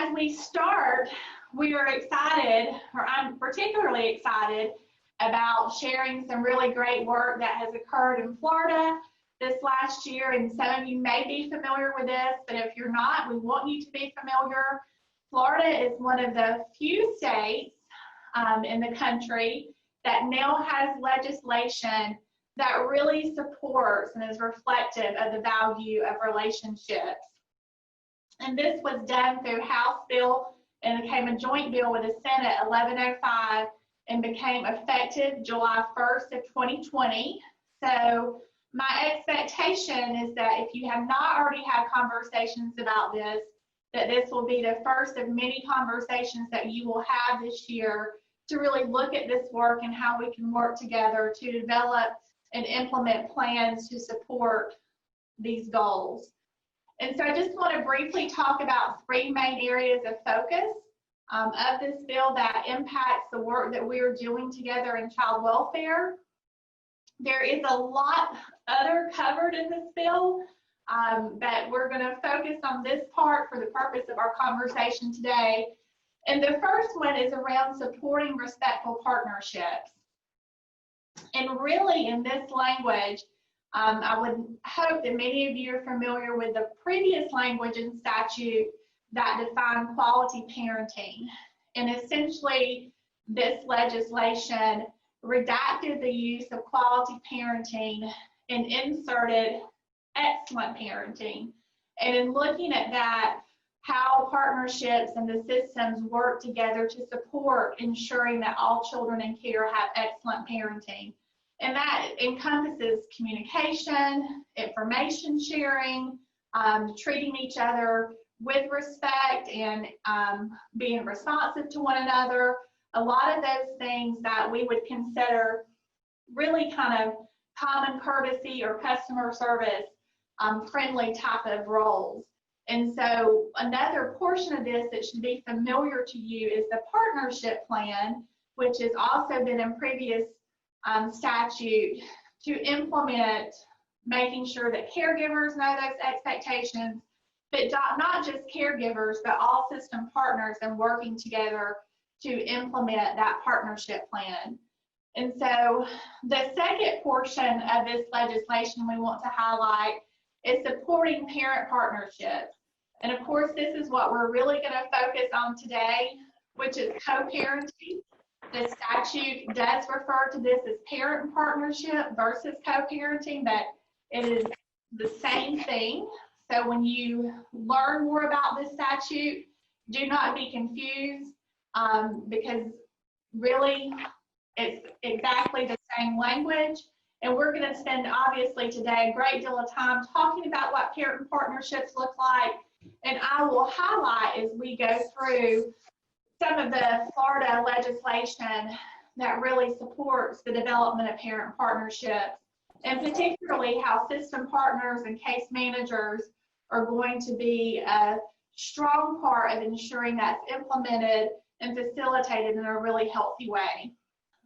as we start, we are excited, or I'm particularly excited, about sharing some really great work that has occurred in Florida this last year. And some of you may be familiar with this, but if you're not, we want you to be familiar. Florida is one of the few states in the country that now has legislation that really supports and is reflective of the value of relationships. And this was done through House Bill and became a joint bill with the Senate 1105 and became effective July 1st of 2020. So my expectation is that if you have not already had conversations about this, that this will be the first of many conversations that you will have this year to really look at this work and how we can work together to develop and implement plans to support these goals. And so I just want to briefly talk about three main areas of focus of this bill that impacts the work that we are doing together in child welfare. There is a lot other covered in this bill, but we're going to focus on this part for the purpose of our conversation today. And the first one is around supporting respectful partnerships. And really in this language, I would hope that many of you are familiar with the previous language and statute that define quality parenting. And essentially, this legislation redacted the use of quality parenting and inserted excellent parenting. And in looking at that, how partnerships and the systems work together to support ensuring that all children in care have excellent parenting. And that encompasses communication, information sharing, treating each other with respect and being responsive to one another. A lot of those things that we would consider really kind of common courtesy or customer service friendly type of roles. And so another portion of this that should be familiar to you is the partnership plan, which has also been in previous statute to implement making sure that caregivers know those expectations, but not just caregivers, but all system partners and working together to implement that partnership plan. And so the second portion of this legislation we want to highlight is supporting parent partnerships. And of course, this is what we're really going to focus on today, which is co-parenting. The statute does refer to this as parent partnership versus co-parenting, but it is the same thing. So when you learn more about this statute, do not be confused because really it's exactly the same language. And we're going to spend, obviously, today a great deal of time talking about what parent partnerships look like. And I will highlight as we go through some of the Florida legislation that really supports the development of parent partnerships, and particularly how system partners and case managers are going to be a strong part of ensuring that's implemented and facilitated in a really healthy way.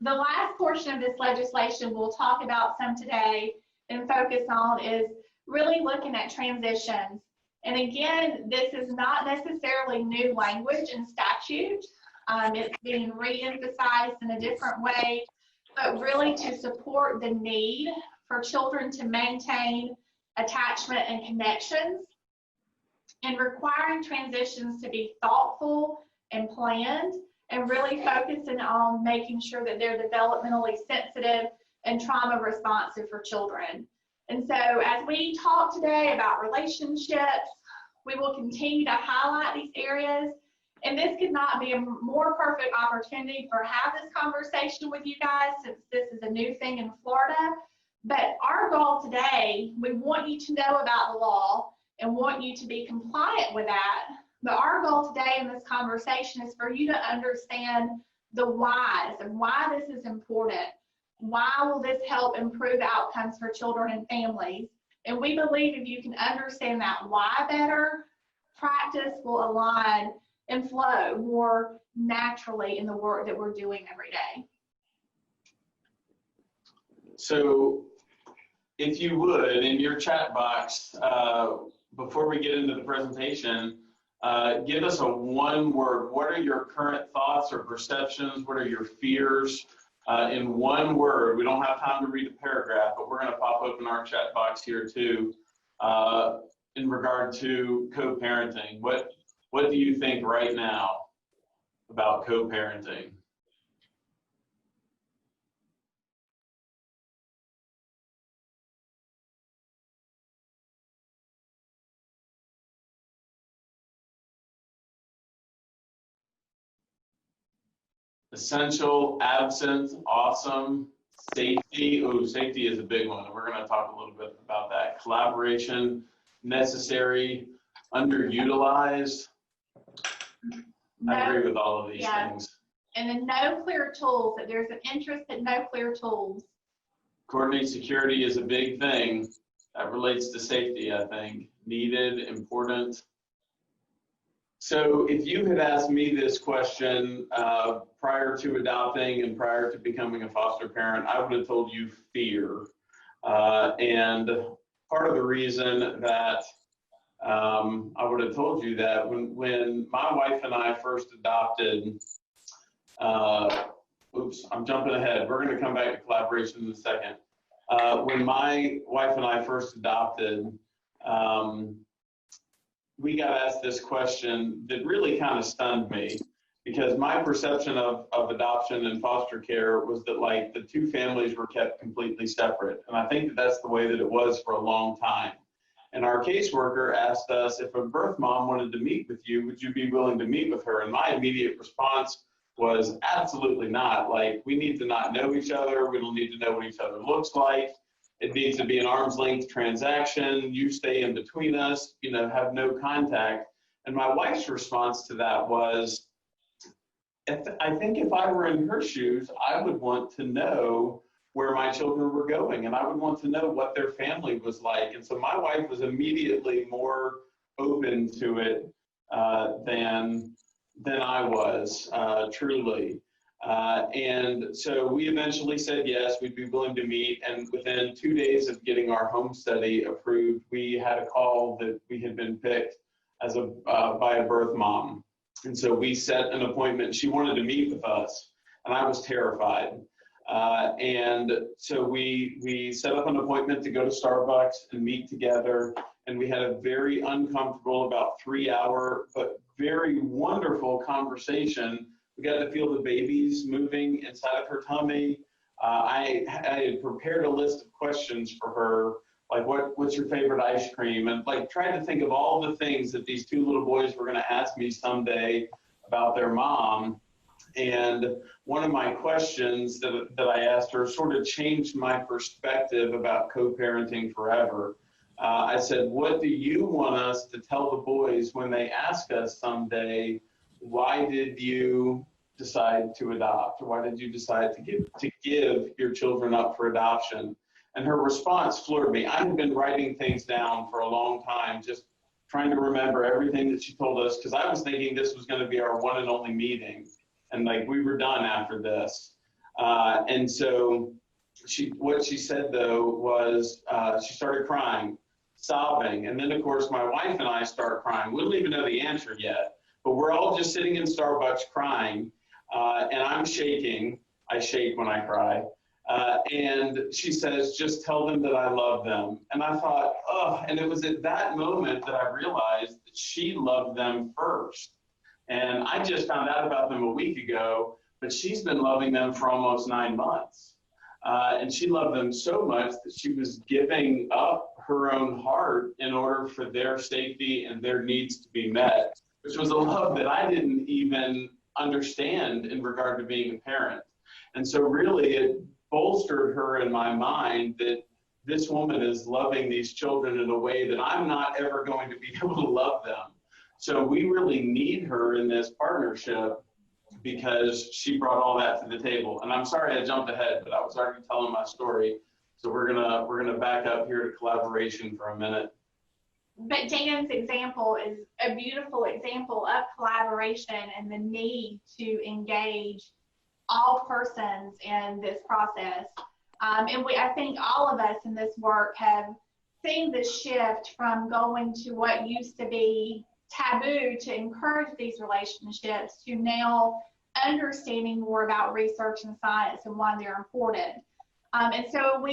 The last portion of this legislation we'll talk about some today and focus on is really looking at transitions. And again, this is not necessarily new language and statute. It's being re-emphasized in a different way, but really to support the need for children to maintain attachment and connections, and requiring transitions to be thoughtful and planned, and really focusing on making sure that they're developmentally sensitive and trauma responsive for children. And so as we talk today about relationships, we will continue to highlight these areas. And this could not be a more perfect opportunity for have this conversation with you guys, since this is a new thing in Florida. But our goal today, we want you to know about the law and want you to be compliant with that. But our goal today in this conversation is for you to understand the whys and why this is important. Why will this help improve outcomes for children and families? And we believe if you can understand that why better, practice will align and flow more naturally in the work that we're doing every day. So if you would, in your chat box, before we get into the presentation, Give us a one word. What are your current thoughts or perceptions? What are your fears? In one word, we don't have time to read a paragraph, but we're going to pop open our chat box here too. In regard to co-parenting, what do you think right now about co-parenting? Essential, absent, awesome, safety. Oh, safety is a big one. We're going to talk a little bit about that. Collaboration, necessary, underutilized. No, I agree with all of these things. And then no clear tools. That there's an interest but no clear tools. Coordinate security is a big thing. That relates to safety, I think. Needed, important. So if you had asked me this question prior to adopting and prior to becoming a foster parent, I would have told you fear. And part of the reason that I would have told you that when my wife and I first adopted, oops, I'm jumping ahead. We're going to come back to collaboration in a second. When my wife and I first adopted, we got asked this question that really kind of stunned me, because my perception of adoption and foster care was that like the two families were kept completely separate. And I think that that's the way that it was for a long time. And our caseworker asked us, if a birth mom wanted to meet with you, would you be willing to meet with her? And my immediate response was absolutely not. Like, we need to not know each other. We don't need to know what each other looks like. It needs to be an arm's length transaction. You stay in between us, you know, have no contact. And my wife's response to that was, I think if I were in her shoes, I would want to know where my children were going, and I would want to know what their family was like. And so my wife was immediately more open to it than I was, truly. And so we eventually said yes, we'd be willing to meet. And within 2 days of getting our home study approved, we had a call that we had been picked as by a birth mom. And so we set an appointment. She wanted to meet with us, and I was terrified. And so we set up an appointment to go to Starbucks and meet together. And we had a very uncomfortable, about 3-hour, but very wonderful conversation. We got to feel the babies moving inside of her tummy. I had prepared a list of questions for her, like what's your favorite ice cream? And like tried to think of all the things that these two little boys were going to ask me someday about their mom. And one of my questions that I asked her sort of changed my perspective about co-parenting forever. I said, what do you want us to tell the boys when they ask us someday, why did you decide to adopt? Or why did you decide to give your children up for adoption? And her response floored me. I had been writing things down for a long time, just trying to remember everything that she told us, because I was thinking this was going to be our one and only meeting. And like we were done after this. And so what she said though was she started crying, sobbing. And then of course my wife and I start crying. We don't even know the answer yet, but we're all just sitting in Starbucks crying. And I'm shaking. I shake when I cry. And she says, just tell them that I love them. And I thought, oh, and it was at that moment that I realized that she loved them first. And I just found out about them a week ago, but she's been loving them for almost 9 months. And she loved them so much that she was giving up her own heart in order for their safety and their needs to be met, which was a love that I didn't even understand in regard to being a parent. And so really it bolstered her in my mind that this woman is loving these children in a way that I'm not ever going to be able to love them. So we really need her in this partnership because she brought all that to the table. And I'm sorry I jumped ahead, but I was already telling my story. So we're gonna back up here to collaboration for a minute. But Dan's example is a beautiful example of collaboration and the need to engage all persons in this process. And I think all of us in this work have seen the shift from going to what used to be taboo to encourage these relationships to now understanding more about research and science and why they're important. And so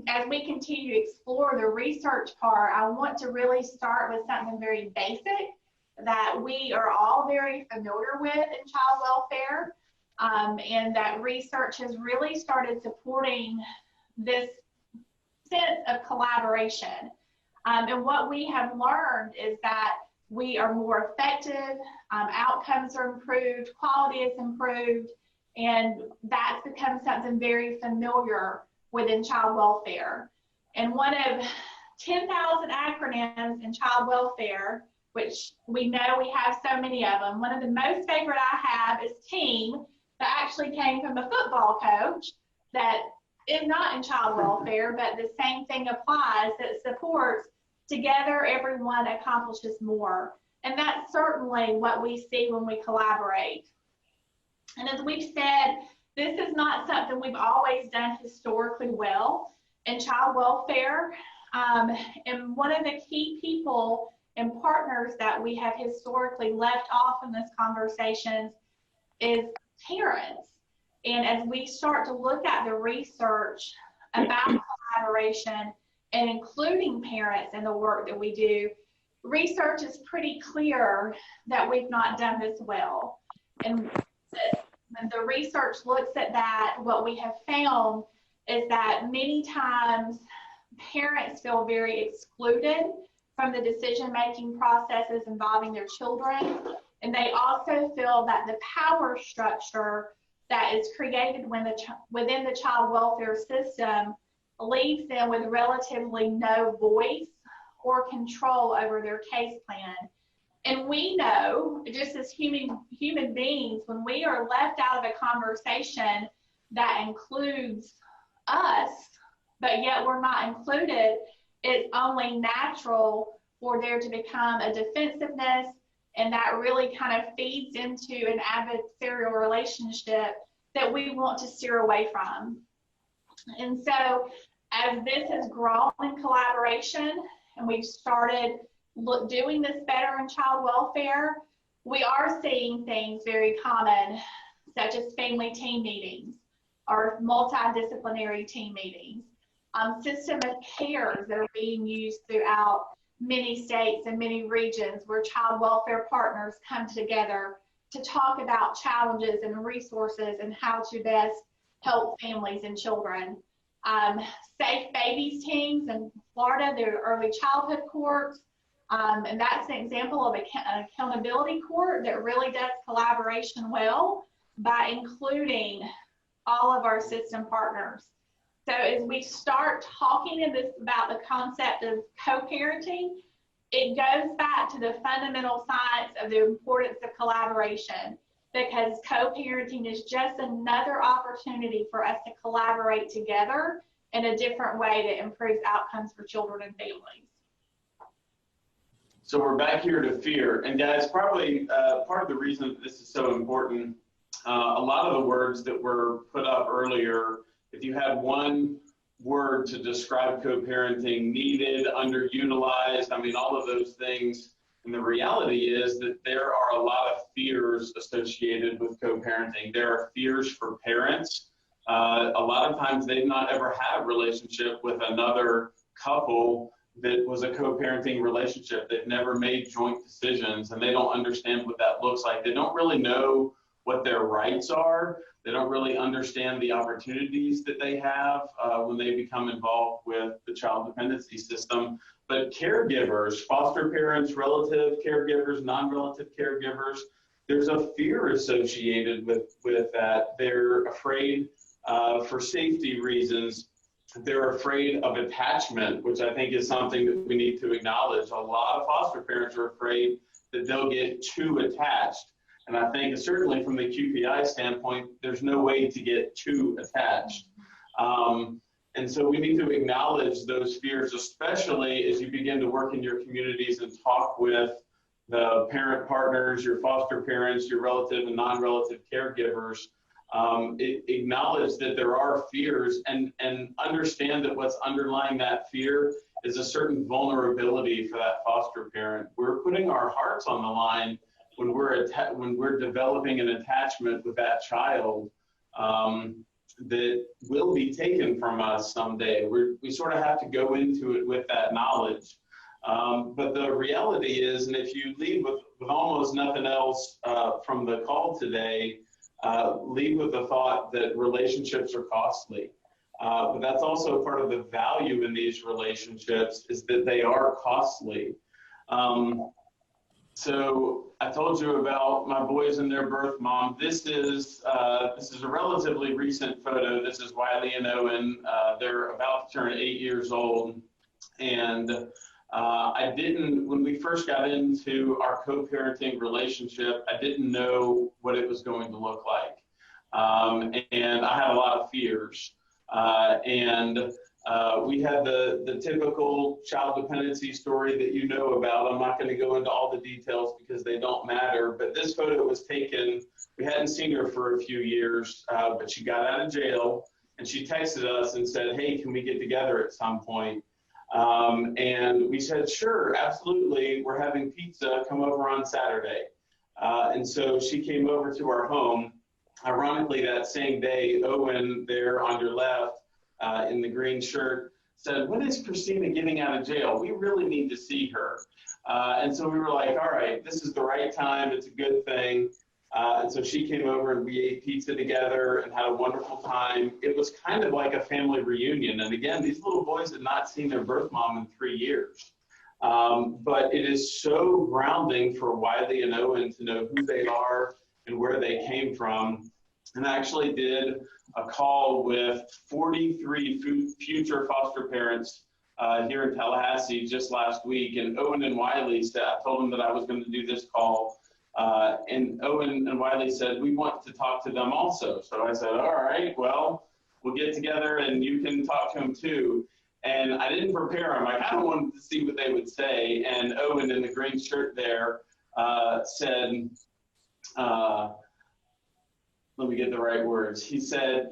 as we continue to explore the research part, I want to really start with something very basic that we are all very familiar with in child welfare, and that research has really started supporting this sense of collaboration. And what we have learned is that we are more effective, outcomes are improved, quality is improved, and that's become something very familiar within child welfare. And one of 10,000 acronyms in child welfare, which we know we have so many of them, one of the most favorite I have is TEAM, that actually came from a football coach that is not in child welfare, but the same thing applies, that supports together everyone accomplishes more. And that's certainly what we see when we collaborate. And as we've said, this is not something we've always done historically well in child welfare. And one of the key people and partners that we have historically left off in this conversation is parents. And as we start to look at the research about collaboration and including parents in the work that we do, research is pretty clear that we've not done this well. And when the research looks at that, what we have found is that many times parents feel very excluded from the decision-making processes involving their children. And they also feel that the power structure that is created within the child welfare system leaves them with relatively no voice or control over their case plan. And we know, just as human beings, when we are left out of a conversation that includes us, but yet we're not included, it's only natural for there to become a defensiveness, and that really kind of feeds into an adversarial relationship that we want to steer away from. And so as this has grown in collaboration and we've started doing this better in child welfare, we are seeing things very common, such as family team meetings or multidisciplinary team meetings, system of cares that are being used throughout many states and many regions where child welfare partners come together to talk about challenges and resources and how to best help families and children. Safe Babies teams in Florida, they're early childhood courts, and that's an example of an accountability court that really does collaboration well by including all of our system partners. So as we start talking about the concept of co-parenting, it goes back to the fundamental science of the importance of collaboration, because co-parenting is just another opportunity for us to collaborate together in a different way that improves outcomes for children and families. So we're back here to fear. And guys, probably part of the reason that this is so important, a lot of the words that were put up earlier, if you had one word to describe co-parenting, needed, underutilized, I mean, all of those things. And the reality is that there are a lot of fears associated with co-parenting. There are fears for parents. A lot of times they've not ever had a relationship with another couple that was a co-parenting relationship. They've never made joint decisions, and they don't understand what that looks like. They don't really know what their rights are. They don't really understand the opportunities that they have when they become involved with the child dependency system. But caregivers, foster parents, relative caregivers, non-relative caregivers, there's a fear associated with that. They're afraid for safety reasons. They're afraid of attachment, which I think is something that we need to acknowledge. A lot of foster parents are afraid that they'll get too attached. And I think certainly from the QPI standpoint, there's no way to get too attached. And so we need to acknowledge those fears, especially as you begin to work in your communities and talk with the parent partners, your foster parents, your relative and non-relative caregivers. Acknowledge that there are fears and understand that what's underlying that fear is a certain vulnerability for that foster parent. We're putting our hearts on the line when we're developing an attachment with that child that will be taken from us someday. We sort of have to go into it with that knowledge. But the reality is, and if you leave with almost nothing else from the call today, leave with the thought that relationships are costly. But that's also part of the value in these relationships, is that they are costly. So I told you about my boys and their birth mom. This is a relatively recent photo. This is Wiley and Owen. They're about to turn 8 years old. And when we first got into our co-parenting relationship, I didn't know what it was going to look like. And I had a lot of fears. We had the typical child dependency story that you know about. I'm not going to go into all the details because they don't matter, but this photo was taken. We hadn't seen her for a few years, but she got out of jail, and she texted us and said, hey, can we get together at some point? And we said, sure, absolutely. We're having pizza. Come over on Saturday. And so she came over to our home. Ironically, that same day, Owen, there on your left, in the green shirt, said, when is Christina getting out of jail? We really need to see her. And so we were like, all right, this is the right time. It's a good thing. And so she came over and we ate pizza together and had a wonderful time. It was kind of like a family reunion. And again, these little boys had not seen their birth mom in 3 years. But it is so grounding for Wiley and Owen to know who they are and where they came from. And I actually did a call with 43 future foster parents here in Tallahassee just last week. And Owen and Wiley said, I told them that I was going to do this call. And Owen and Wiley said, we want to talk to them also. So I said, all right, well, we'll get together and you can talk to them too. And I didn't prepare them. I kind of wanted to see what they would say. And Owen in the green shirt there said, let me get the right words. He said,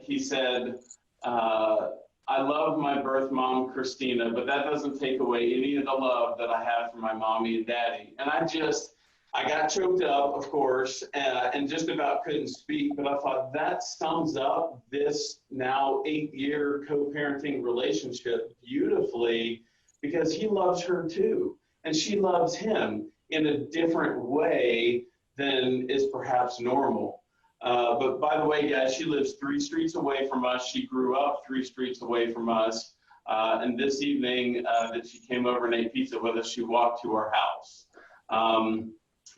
I love my birth mom, Christina, but that doesn't take away any of the love that I have for my mommy and daddy. And I got choked up, of course, and just about couldn't speak, but I thought that sums up this now 8-year co-parenting relationship beautifully, because he loves her too, and she loves him in a different way than is perhaps normal. But by the way, guys, she lives 3 streets away from us. She grew up 3 streets away from us. And this evening that she came over and ate pizza with us, she walked to our house.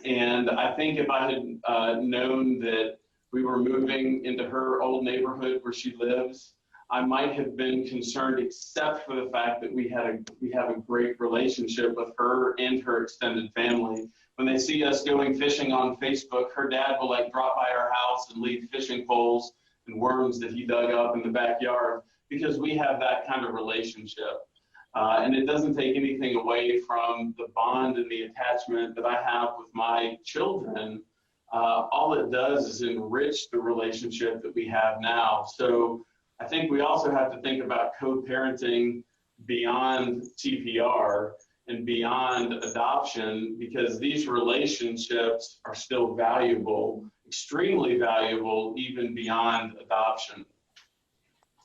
And I think if I had known that we were moving into her old neighborhood where she lives, I might have been concerned, except for the fact that we have a great relationship with her and her extended family. When they see us going fishing on Facebook, her dad will drop by our house and leave fishing poles and worms that he dug up in the backyard, because we have that kind of relationship. And it doesn't take anything away from the bond and the attachment that I have with my children. All it does is enrich the relationship that we have now. So I think we also have to think about co-parenting beyond TPR and beyond adoption, because these relationships are still valuable, extremely valuable, even beyond adoption.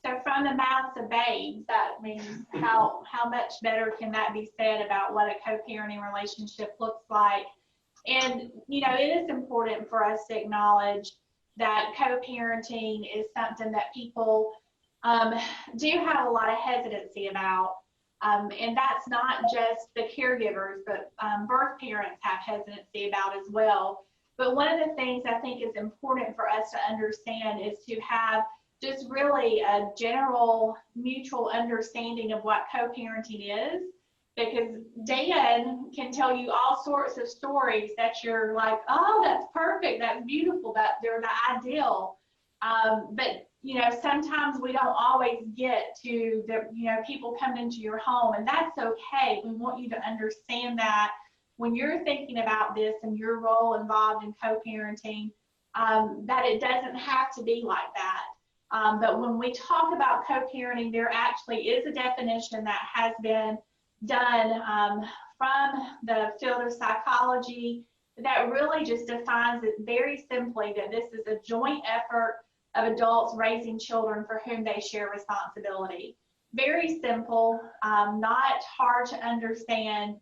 So from the mouths of babes, that means how much better can that be said about what a co-parenting relationship looks like? And, it is important for us to acknowledge that co-parenting is something that people do have a lot of hesitancy about. And that's not just the caregivers, but birth parents have hesitancy about as well. But one of the things I think is important for us to understand is to have just really a general mutual understanding of what co-parenting is, because Dan can tell you all sorts of stories that you're like, oh, that's perfect, that's beautiful, that they're the ideal. But sometimes we don't always get to the, people coming into your home, and that's okay. We want you to understand that when you're thinking about this and your role involved in co-parenting, that it doesn't have to be like that. But when we talk about co-parenting, there actually is a definition that has been done from the field of psychology that really just defines it very simply that this is a joint effort of adults raising children for whom they share responsibility. Very simple, not hard to understand.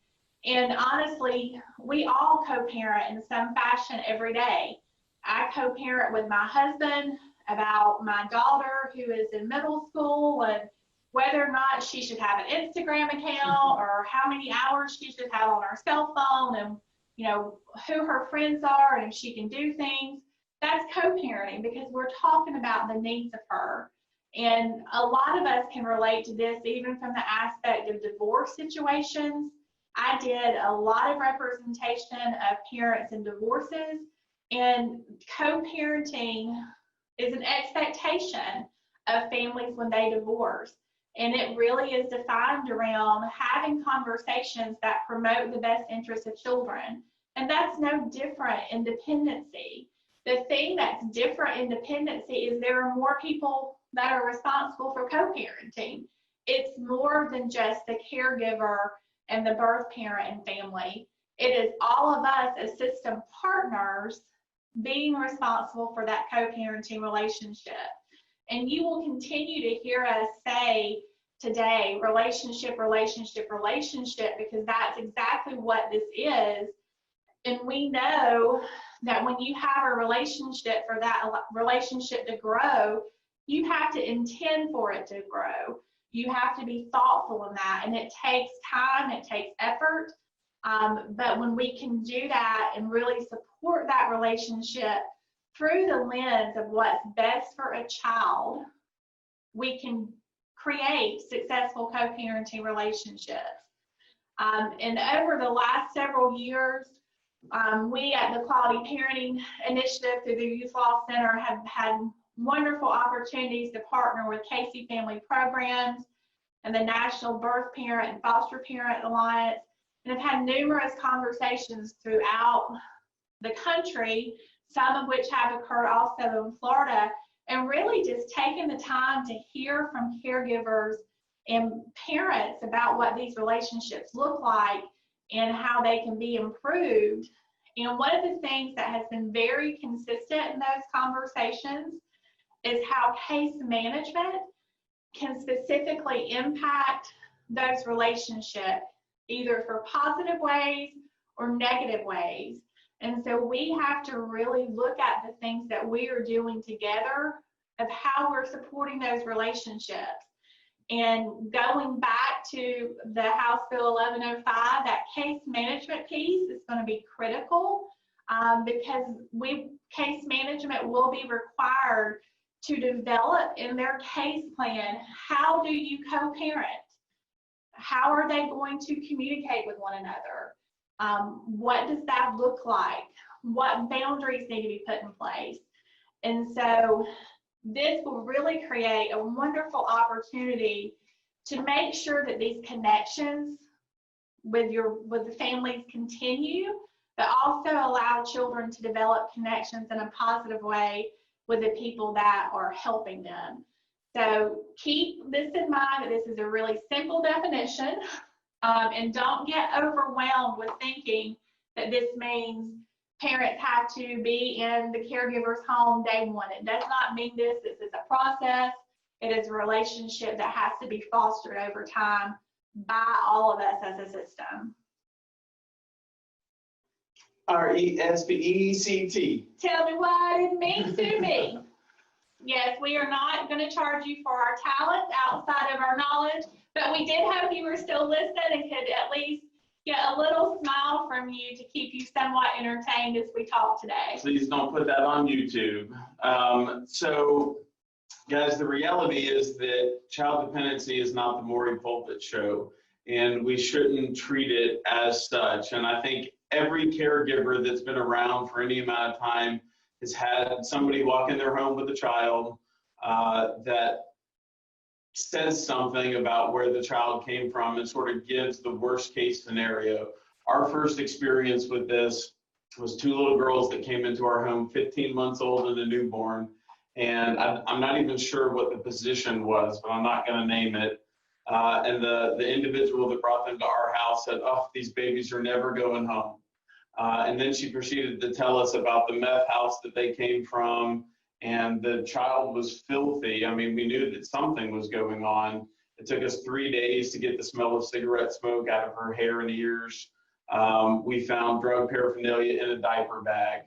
And honestly, we all co-parent in some fashion every day. I co-parent with my husband about my daughter who is in middle school and whether or not she should have an Instagram account or how many hours she should have on her cell phone and, you know, who her friends are and if she can do things. That's co-parenting because we're talking about the needs of her. And a lot of us can relate to this even from the aspect of divorce situations. I did a lot of representation of parents in divorces, and co-parenting is an expectation of families when they divorce. And it really is defined around having conversations that promote the best interests of children. And that's no different in dependency. The thing that's different in dependency is there are more people that are responsible for co-parenting. It's more than just the caregiver and the birth parent and family. It is all of us as system partners being responsible for that co-parenting relationship. And you will continue to hear us say today, relationship, relationship, relationship, because that's exactly what this is. And we know that when you have a relationship, for that relationship to grow, you have to intend for it to grow. You have to be thoughtful in that, and it takes time, it takes effort. But when we can do that and really support that relationship through the lens of what's best for a child, we can create successful co-parenting relationships. And over the last several years, we at the Quality Parenting Initiative through the Youth Law Center have had wonderful opportunities to partner with Casey Family Programs and the National Birth Parent and Foster Parent Alliance, and have had numerous conversations throughout the country, some of which have occurred also in Florida, and really just taking the time to hear from caregivers and parents about what these relationships look like and how they can be improved. And one of the things that has been very consistent in those conversations is how case management can specifically impact those relationships, either for positive ways or negative ways. And so we have to really look at the things that we are doing together of how we're supporting those relationships. And going back to the House Bill 1105, that case management piece is going to be critical because case management will be required to develop in their case plan, how do you co-parent? How are they going to communicate with one another? What does that look like? What boundaries need to be put in place? And so this will really create a wonderful opportunity to make sure that these connections with the families continue, but also allow children to develop connections in a positive way with the people that are helping them. So keep this in mind, that this is a really simple definition, and don't get overwhelmed with thinking that this means parents have to be in the caregiver's home day one. It does not mean this. This is a process. It is a relationship that has to be fostered over time by all of us as a system. RESPECT. Tell me what it means to me. Yes, we are not going to charge you for our talent outside of our knowledge, but we did hope you were still listening and could at least get a little smile from you to keep you somewhat entertained as we talk today. Please don't put that on YouTube. So, guys, the reality is that child dependency is not the Maury Pulpit Show, and we shouldn't treat it as such. And I think every caregiver that's been around for any amount of time has had somebody walk in their home with a child that says something about where the child came from and sort of gives the worst case scenario. Our first experience with this was two little girls that came into our home, 15 months old and a newborn. And I'm not even sure what the position was, but I'm not going to name it. And the individual that brought them to our house said, "Oh, these babies are never going home." And then she proceeded to tell us about the meth house that they came from, and the child was filthy. I mean, we knew that something was going on. It took us 3 days to get the smell of cigarette smoke out of her hair and ears. We found drug paraphernalia in a diaper bag.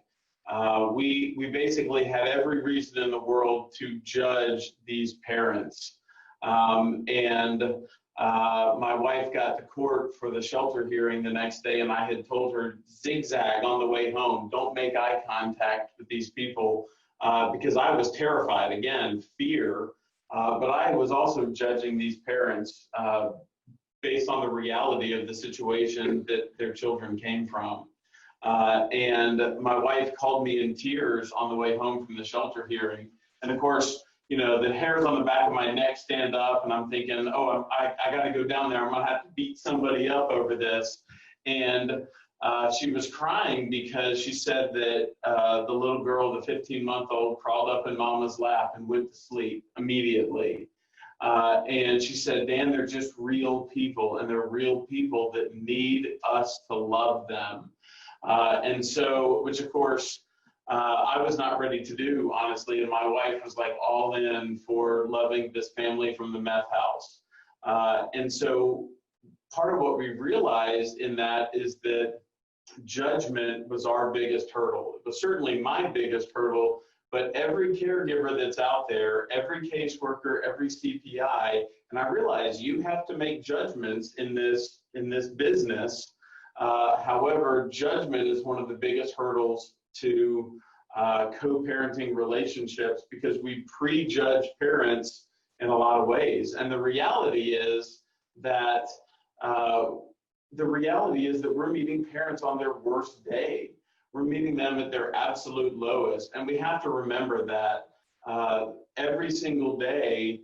We basically had every reason in the world to judge these parents. My wife got to court for the shelter hearing the next day, and I had told her, zigzag on the way home, don't make eye contact with these people, because I was terrified. Again, fear, but I was also judging these parents based on the reality of the situation that their children came from. And my wife called me in tears on the way home from the shelter hearing. And of course, you know, the hairs on the back of my neck stand up, and I'm thinking, oh, I got to go down there. I'm going to have to beat somebody up over this. And she was crying because she said that the little girl, the 15-month-old, crawled up in mama's lap and went to sleep immediately. And she said, Dan, they're just real people, and they're real people that need us to love them. And so, which of course, I was not ready to do, honestly, and my wife was like all in for loving this family from the meth house. And so part of what we realized in that is that judgment was our biggest hurdle. It was certainly my biggest hurdle, but every caregiver that's out there, every caseworker, every CPI, and I realize you have to make judgments in this business. However, judgment is one of the biggest hurdles to co-parenting relationships, because we prejudge parents in a lot of ways. And the reality is that we're meeting parents on their worst day. We're meeting them at their absolute lowest. And we have to remember that every single day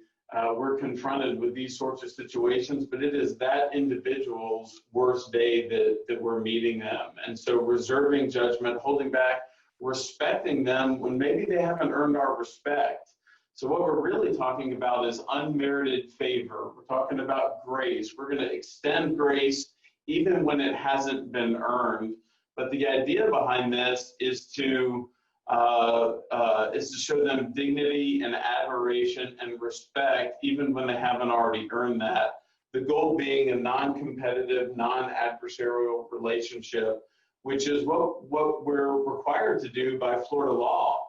we're confronted with these sorts of situations, but it is that individual's worst day that we're meeting them. And so reserving judgment, holding back, respecting them when maybe they haven't earned our respect. So what we're really talking about is unmerited favor. We're talking about grace. We're going to extend grace even when it hasn't been earned. But the idea behind this is to show them dignity and admiration and respect even when they haven't already earned that. The goal being a non-competitive, non-adversarial relationship, which is what we're required to do by Florida law.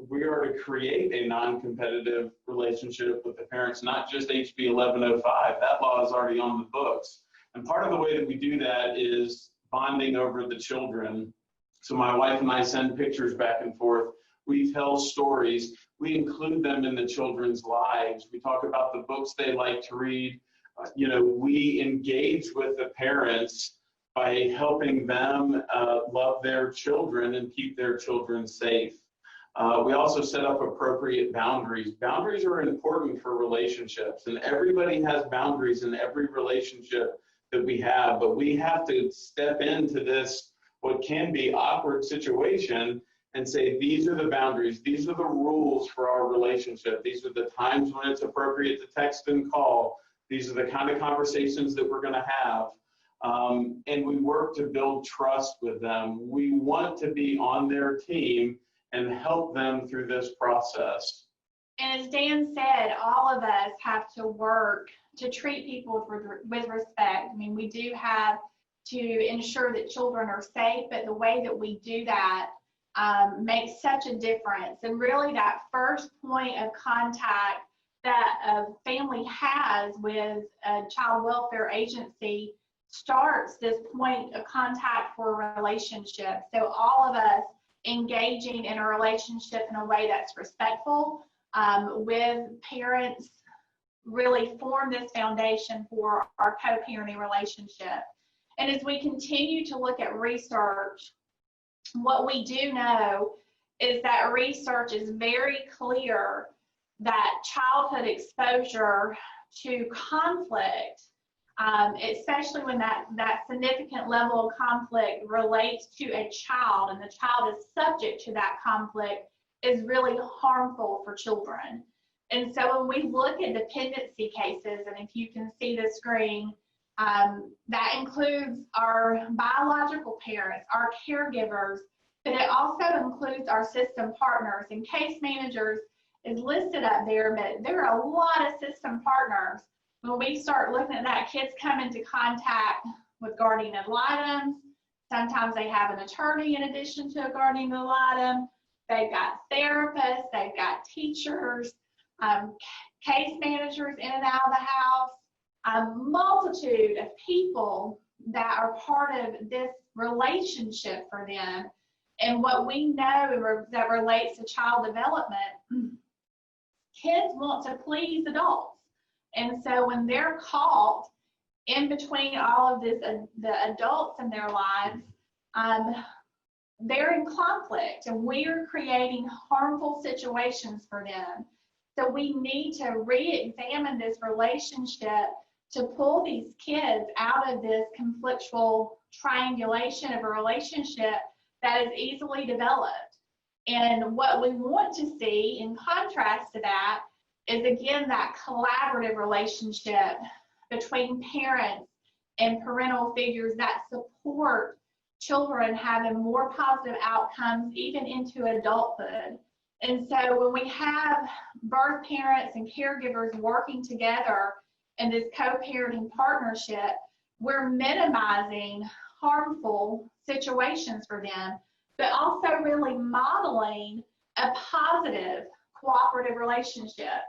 We are to create a non-competitive relationship with the parents, not just HB 1105. That law is already on the books. And part of the way that we do that is bonding over the children. So my wife and I send pictures back and forth. We tell stories. We include them in the children's lives. We talk about the books they like to read. We engage with the parents by helping them love their children and keep their children safe. We also set up appropriate boundaries. Boundaries are important for relationships, and everybody has boundaries in every relationship that we have, but we have to step into this, what can be awkward situation, and say, these are the boundaries, these are the rules for our relationship, these are the times when it's appropriate to text and call, these are the kind of conversations that we're going to have. And we work to build trust with them. We want to be on their team and help them through this process. And as Dan said, all of us have to work to treat people with respect. I mean, we do have to ensure that children are safe, but the way that we do that makes such a difference. And really that first point of contact that a family has with a child welfare agency starts this point of contact for a relationship. So all of us engaging in a relationship in a way that's respectful with parents really form this foundation for our co-parenting relationship. And as we continue to look at research, what we do know is that research is very clear that childhood exposure to conflict, especially when that significant level of conflict relates to a child and the child is subject to that conflict, is really harmful for children. And so when we look at dependency cases, and if you can see the screen, that includes our biological parents, our caregivers, but it also includes our system partners, and case managers is listed up there, but there are a lot of system partners. When we start looking at that, kids come into contact with guardian ad litem. Sometimes they have an attorney in addition to a guardian ad litem. They've got therapists, they've got teachers, case managers in and out of the house, a multitude of people that are part of this relationship for them. And what we know that relates to child development, kids want to please adults. And so when they're caught in between all of this, the adults in their lives, they're in conflict, and we are creating harmful situations for them. So we need to re-examine this relationship to pull these kids out of this conflictual triangulation of a relationship that is easily developed. And what we want to see in contrast to that is, again, that collaborative relationship between parents and parental figures that support children having more positive outcomes even into adulthood. And so when we have birth parents and caregivers working together in this co-parenting partnership, we're minimizing harmful situations for them, but also really modeling a positive cooperative relationship.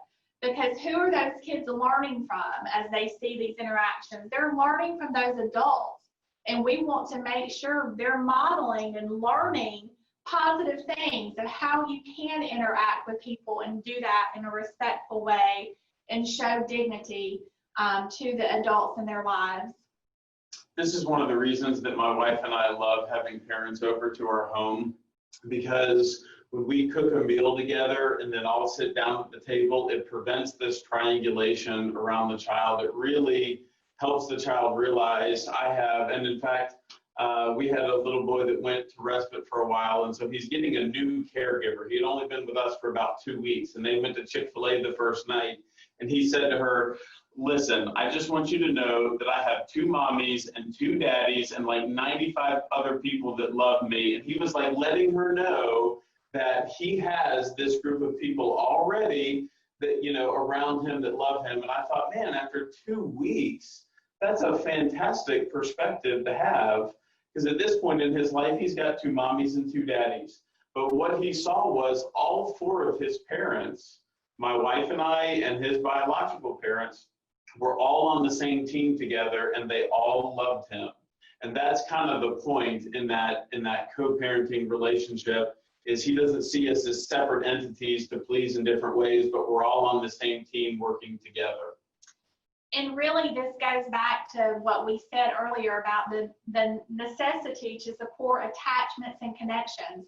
Because who are those kids learning from as they see these interactions? They're learning from those adults. And we want to make sure they're modeling and learning positive things of how you can interact with people and do that in a respectful way and show dignity to the adults in their lives. This is one of the reasons that my wife and I love having parents over to our home, because when we cook a meal together and then all sit down at the table, it prevents this triangulation around the child. It really helps the child realize I have, and in fact, we had a little boy that went to respite for a while, and so he's getting a new caregiver. He had only been with us for about 2 weeks, and they went to Chick-fil-A the first night, and he said to her, listen, I just want you to know that I have 2 mommies and 2 daddies and like 95 other people that love me. And he was like letting her know that he has this group of people already that, you know, around him that love him. And I thought, man, after 2 weeks, that's a fantastic perspective to have, because at this point in his life, he's got 2 mommies and 2 daddies. But what he saw was all 4 of his parents, my wife and I and his biological parents, were all on the same team together, and they all loved him. And that's kind of the point in that co-parenting relationship, is he doesn't see us as separate entities to please in different ways, but we're all on the same team working together. And really, this goes back to what we said earlier about the necessity to support attachments and connections.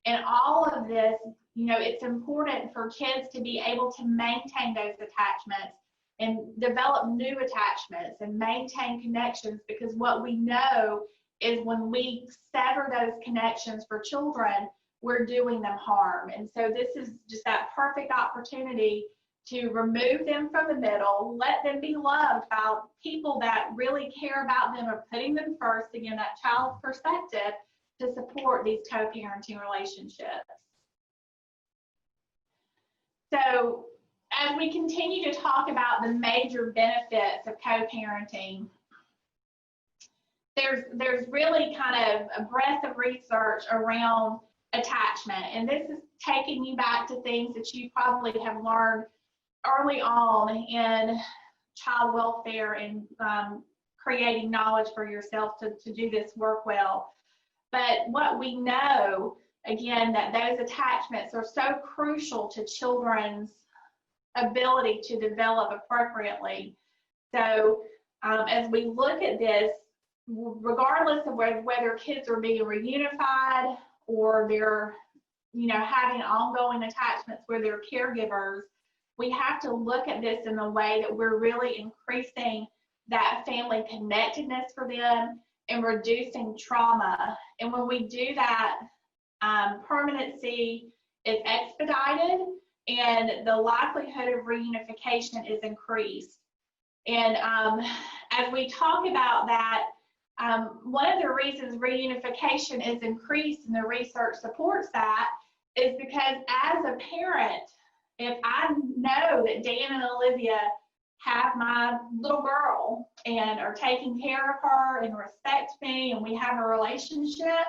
And all of this, you know, it's important for kids to be able to maintain those attachments and develop new attachments and maintain connections, because what we know is when we sever those connections for children, we're doing them harm. And so this is just that perfect opportunity to remove them from the middle, let them be loved by people that really care about them or putting them first, again, that child's perspective, to support these co-parenting relationships. So as we continue to talk about the major benefits of co-parenting, there's really kind of a breadth of research around attachment. And this is taking you back to things that you probably have learned early on in child welfare and creating knowledge for yourself to do this work well. But what we know, again, that those attachments are so crucial to children's ability to develop appropriately. So as we look at this, regardless of whether kids are being reunified or they're, you know, having ongoing attachments where they're caregivers, we have to look at this in a way that we're really increasing that family connectedness for them and reducing trauma. And when we do that, permanency is expedited, and the likelihood of reunification is increased. And as we talk about that, one of the reasons reunification is increased, and the research supports that, is because as a parent, if I know that Dan and Olivia have my little girl and are taking care of her and respect me, and we have a relationship,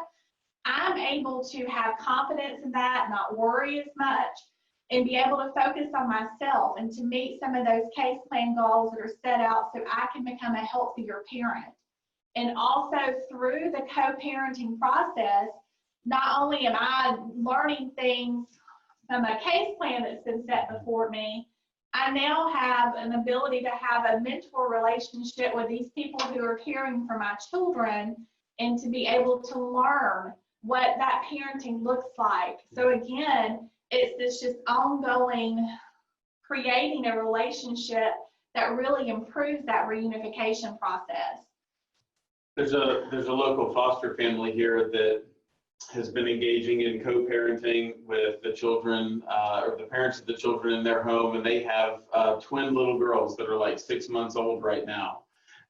I'm able to have confidence in that, not worry as much, and be able to focus on myself and to meet some of those case plan goals that are set out so I can become a healthier parent. And also through the co-parenting process, not only am I learning things from a case plan that's been set before me, I now have an ability to have a mentor relationship with these people who are caring for my children, and to be able to learn what that parenting looks like. So again, it's this just ongoing creating a relationship that really improves that reunification process. There's a local foster family here that has been engaging in co-parenting with the children, or the parents of the children in their home, and they have twin little girls that are like 6 months old right now.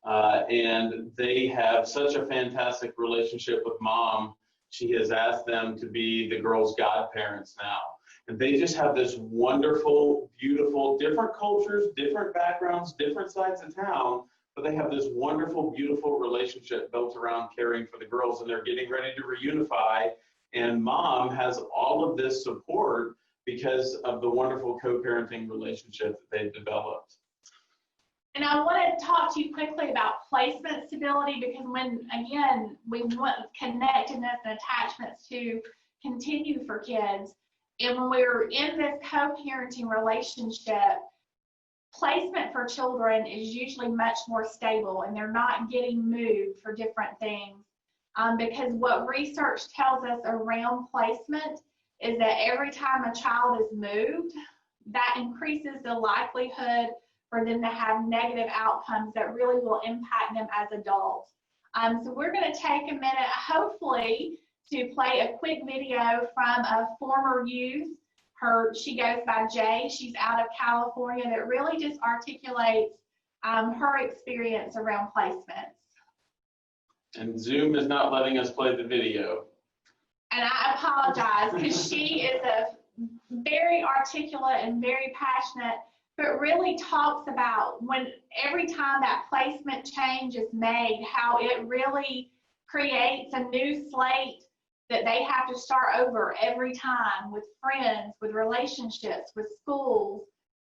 And they have such a fantastic relationship with mom. She has asked them to be the girls' godparents now. And they just have this wonderful, beautiful, different cultures, different backgrounds, different sides of town, but they have this wonderful, beautiful relationship built around caring for the girls, and they're getting ready to reunify. And mom has all of this support because of the wonderful co-parenting relationship that they've developed. And I want to talk to you quickly about placement stability, because when, again, we want connectedness and attachments to continue for kids. And when we're in this co-parenting relationship, placement for children is usually much more stable, and they're not getting moved for different things. Because what research tells us around placement is that every time a child is moved, that increases the likelihood for them to have negative outcomes that really will impact them as adults. So we're going to take a minute, hopefully, to play a quick video from a former youth. She goes by Jay. She's out of California, that really just articulates her experience around placements. And Zoom is not letting us play the video. And I apologize, because she is a very articulate and very passionate, but really talks about when every time that placement change is made, how it really creates a new slate that they have to start over every time, with friends, with relationships, with schools,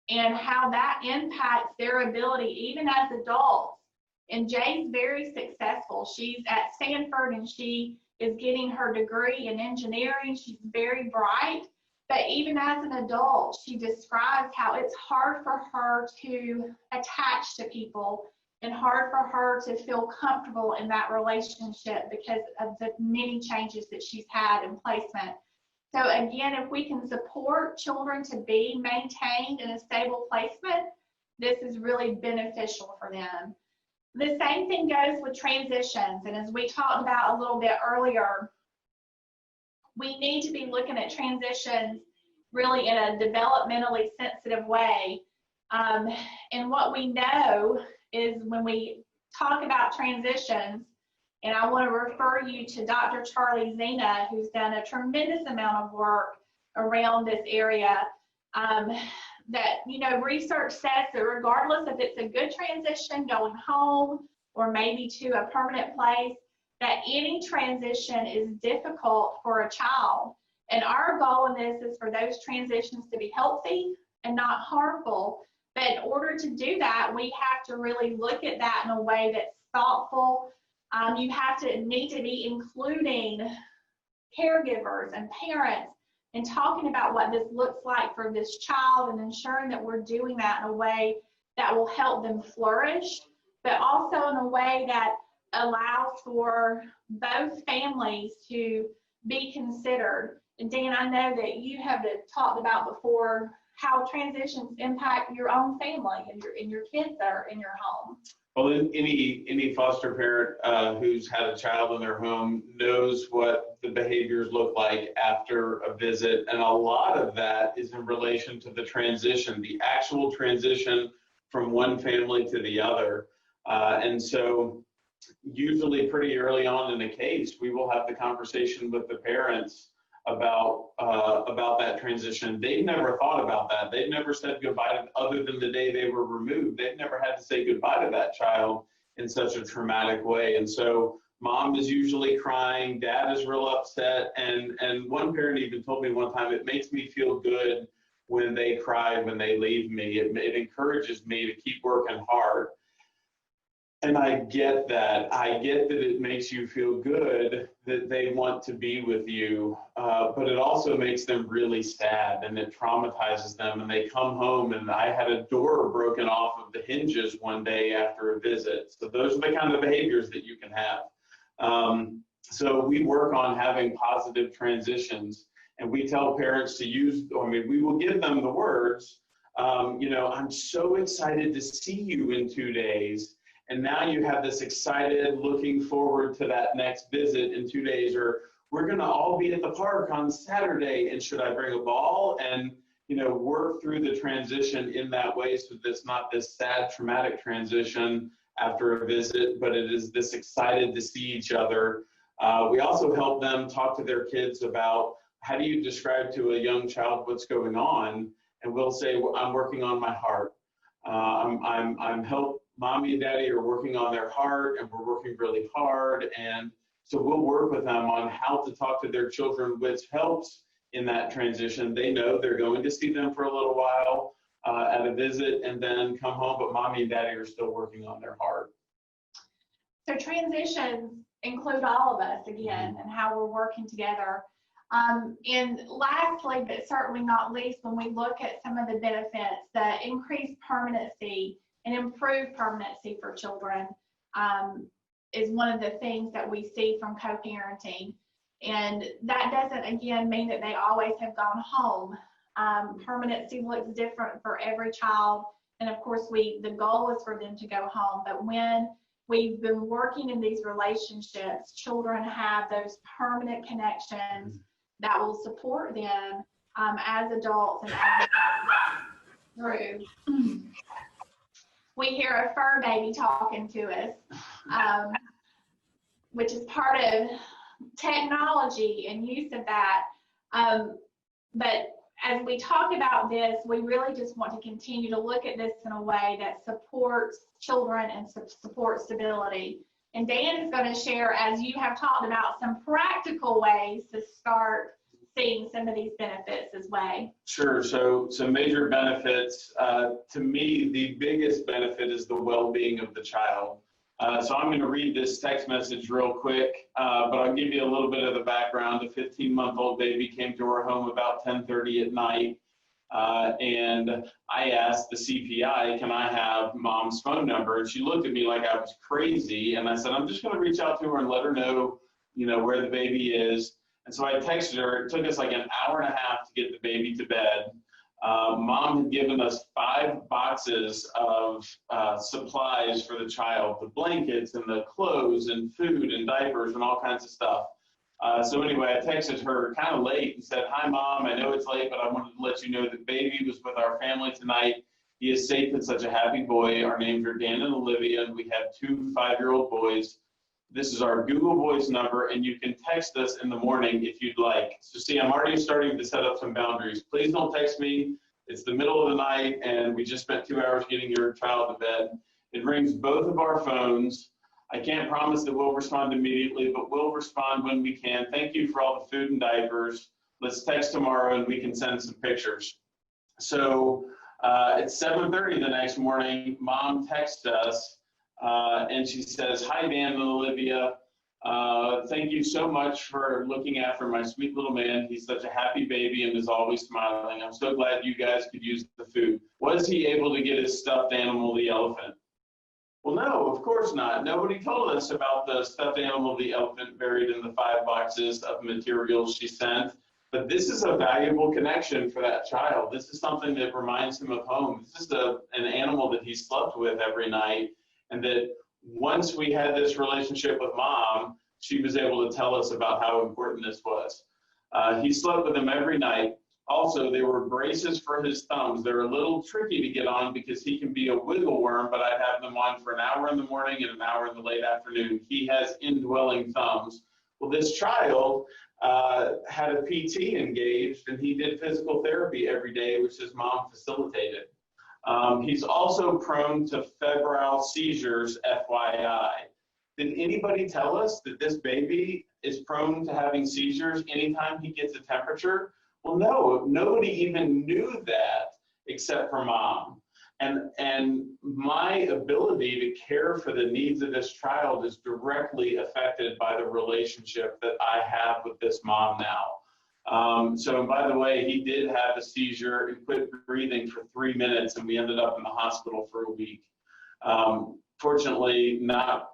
and how that impacts their ability even as adults. And Jay's very successful. She's at Stanford and she is getting her degree in engineering. She's very bright, but even as an adult, she describes how it's hard for her to attach to people and hard for her to feel comfortable in that relationship because of the many changes that she's had in placement. So again, if we can support children to be maintained in a stable placement, this is really beneficial for them. The same thing goes with transitions. And as we talked about a little bit earlier, we need to be looking at transitions really in a developmentally sensitive way. And what we know is when we talk about transitions, and I want to refer you to Dr. Charlie Zena, who's done a tremendous amount of work around this area, that, you know, research says that regardless if it's a good transition going home or maybe to a permanent place, that any transition is difficult for a child. And our goal in this is for those transitions to be healthy and not harmful. But in order to do that, we have to really look at that in a way that's thoughtful. You need to be including caregivers and parents and talking about what this looks like for this child, and ensuring that we're doing that in a way that will help them flourish, but also in a way that allows for both families to be considered. And Dan, I know that you have talked about before how transitions impact your own family and your kids that are in your home. Well, any foster parent who's had a child in their home knows what the behaviors look like after a visit, and a lot of that is in relation to the transition, the actual transition from one family to the other. And so usually pretty early on in the case, we will have the conversation with the parents about that transition. They've never thought about that. They've never said goodbye to, other than the day they were removed. They've never had to say goodbye to that child in such a traumatic way. And so mom is usually crying, dad is real upset, and one parent even told me one time, it makes me feel good when they cry when they leave me. It encourages me to keep working hard. And I get that. I get that it makes you feel good that they want to be with you, but it also makes them really sad, and it traumatizes them. And they come home, and I had a door broken off of the hinges one day after a visit. So those are the kind of behaviors that you can have. So we work on having positive transitions, and we tell parents to use, we will give them the words, I'm so excited to see you in 2 days. And now you have this excited looking forward to that next visit in 2 days, or we're going to all be at the park on Saturday, and should I bring a ball? And, work through the transition in that way, so that it's not this sad, traumatic transition after a visit, but it is this excited to see each other. We also help them talk to their kids about, how do you describe to a young child what's going on? And we'll say, well, I'm working on my heart. Mommy and daddy are working on their heart, and we're working really hard. And so we'll work with them on how to talk to their children, which helps in that transition. They know they're going to see them for a little while at a visit and then come home, but mommy and daddy are still working on their heart. So transitions include all of us again, and how we're working together. And lastly, but certainly not least, when we look at some of the benefits, the increased permanency and improved permanency for children is one of the things that we see from co-parenting. And that doesn't, again, mean that they always have gone home. Permanency looks different for every child. And of course, the goal is for them to go home. But when we've been working in these relationships, children have those permanent connections that will support them as adults and as through. We hear a fur baby talking to us, which is part of technology and use of that. But as we talk about this, we really just want to continue to look at this in a way that supports children and supports stability. And Dan is going to share, as you have talked about, some practical ways to start seeing some of these benefits as well. Sure. So some major benefits. To me, the biggest benefit is the well-being of the child. So I'm going to read this text message real quick, but I'll give you a little bit of the background. A 15-month-old baby came to our home about 10:30 at night, and I asked the CPI, can I have mom's phone number? And she looked at me like I was crazy, and I said, I'm just going to reach out to her and let her know, where the baby is. And so I texted her. It took us like an hour and a half to get the baby to bed. Mom had given us 5 boxes of supplies for the child, the blankets and the clothes and food and diapers and all kinds of stuff. So anyway, I texted her kind of late and said, hi, Mom, I know it's late, but I wanted to let you know that baby was with our family tonight. He is safe and such a happy boy. Our names are Dan and Olivia, and we have 2 5-year-old boys. This is our Google Voice number, and you can text us in the morning if you'd like. So see, I'm already starting to set up some boundaries. Please don't text me. It's the middle of the night, and we just spent 2 hours getting your child to bed. It rings both of our phones. I can't promise that we'll respond immediately, but we'll respond when we can. Thank you for all the food and diapers. Let's text tomorrow, and we can send some pictures. So at 7:30 the next morning, Mom texts us. And she says, hi, Dan and Olivia. Thank you so much for looking after my sweet little man. He's such a happy baby and is always smiling. I'm so glad you guys could use the food. Was he able to get his stuffed animal, the elephant? Well, no, of course not. Nobody told us about the stuffed animal, the elephant, buried in the 5 boxes of materials she sent. But this is a valuable connection for that child. This is something that reminds him of home. This is an animal that he slept with every night, and that once we had this relationship with mom, she was able to tell us about how important this was. He slept with him every night. Also, there were braces for his thumbs. They're a little tricky to get on because he can be a wiggle worm, but I'd have them on for an hour in the morning and an hour in the late afternoon. He has indwelling thumbs. Well, this child had a PT engaged, and he did physical therapy every day, which his mom facilitated. He's also prone to febrile seizures, FYI. Did anybody tell us that this baby is prone to having seizures anytime he gets a temperature? Well, no, nobody even knew that except for mom. And my ability to care for the needs of this child is directly affected by the relationship that I have with this mom now. So, by the way, he did have a seizure and quit breathing for 3 minutes, and we ended up in the hospital for a week. Fortunately, not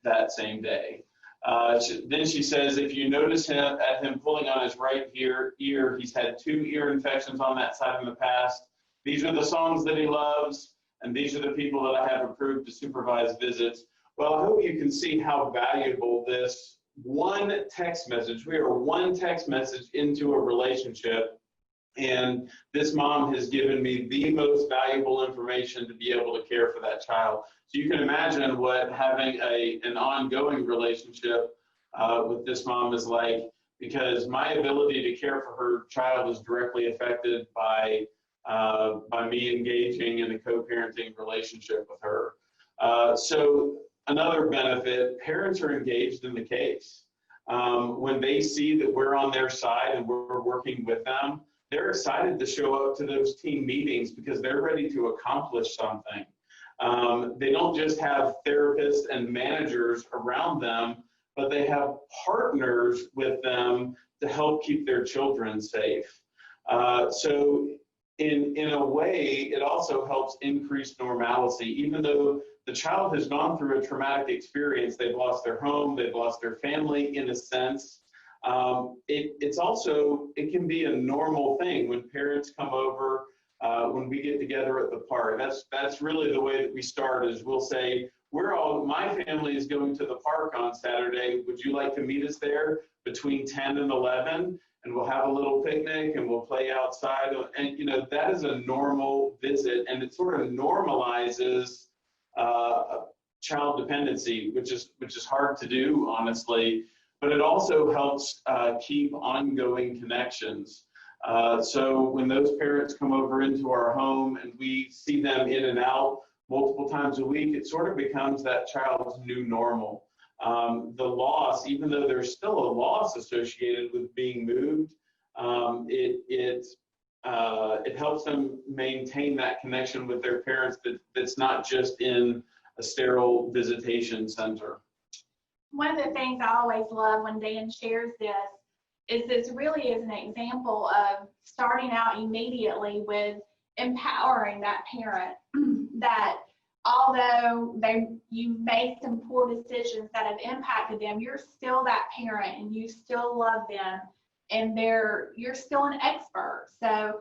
that same day. Then she says, if you notice him pulling on his right ear, he's had 2 ear infections on that side in the past. These are the songs that he loves, and these are the people that I have approved to supervise visits. Well, I hope you can see how valuable this one text message, we are one text message into a relationship, and this mom has given me the most valuable information to be able to care for that child. So you can imagine what having an ongoing relationship with this mom is like, because my ability to care for her child is directly affected by me engaging in a co-parenting relationship with her. So another benefit, parents are engaged in the case. When they see that we're on their side and we're working with them, they're excited to show up to those team meetings because they're ready to accomplish something. They don't just have therapists and managers around them, but they have partners with them to help keep their children safe. So in a way, it also helps increase normalcy. Even though the child has gone through a traumatic experience, they've lost their home, they've lost their family in a sense. It can be a normal thing when parents come over, when we get together at the park. That's really the way that we start, is we'll say, my family is going to the park on Saturday. Would you like to meet us there between 10 and 11? And we'll have a little picnic and we'll play outside. And, that is a normal visit, and it sort of normalizes child dependency, which is hard to do, honestly, but it also helps keep ongoing connections. So when those parents come over into our home and we see them in and out multiple times a week, it sort of becomes that child's new normal. The loss, even though there's still a loss associated with being moved, it helps them maintain that connection with their parents that's not just in a sterile visitation center. One of the things I always love when Dan shares this really is an example of starting out immediately with empowering that parent that although you made some poor decisions that have impacted them, you're still that parent and you still love them, and you're still an expert. So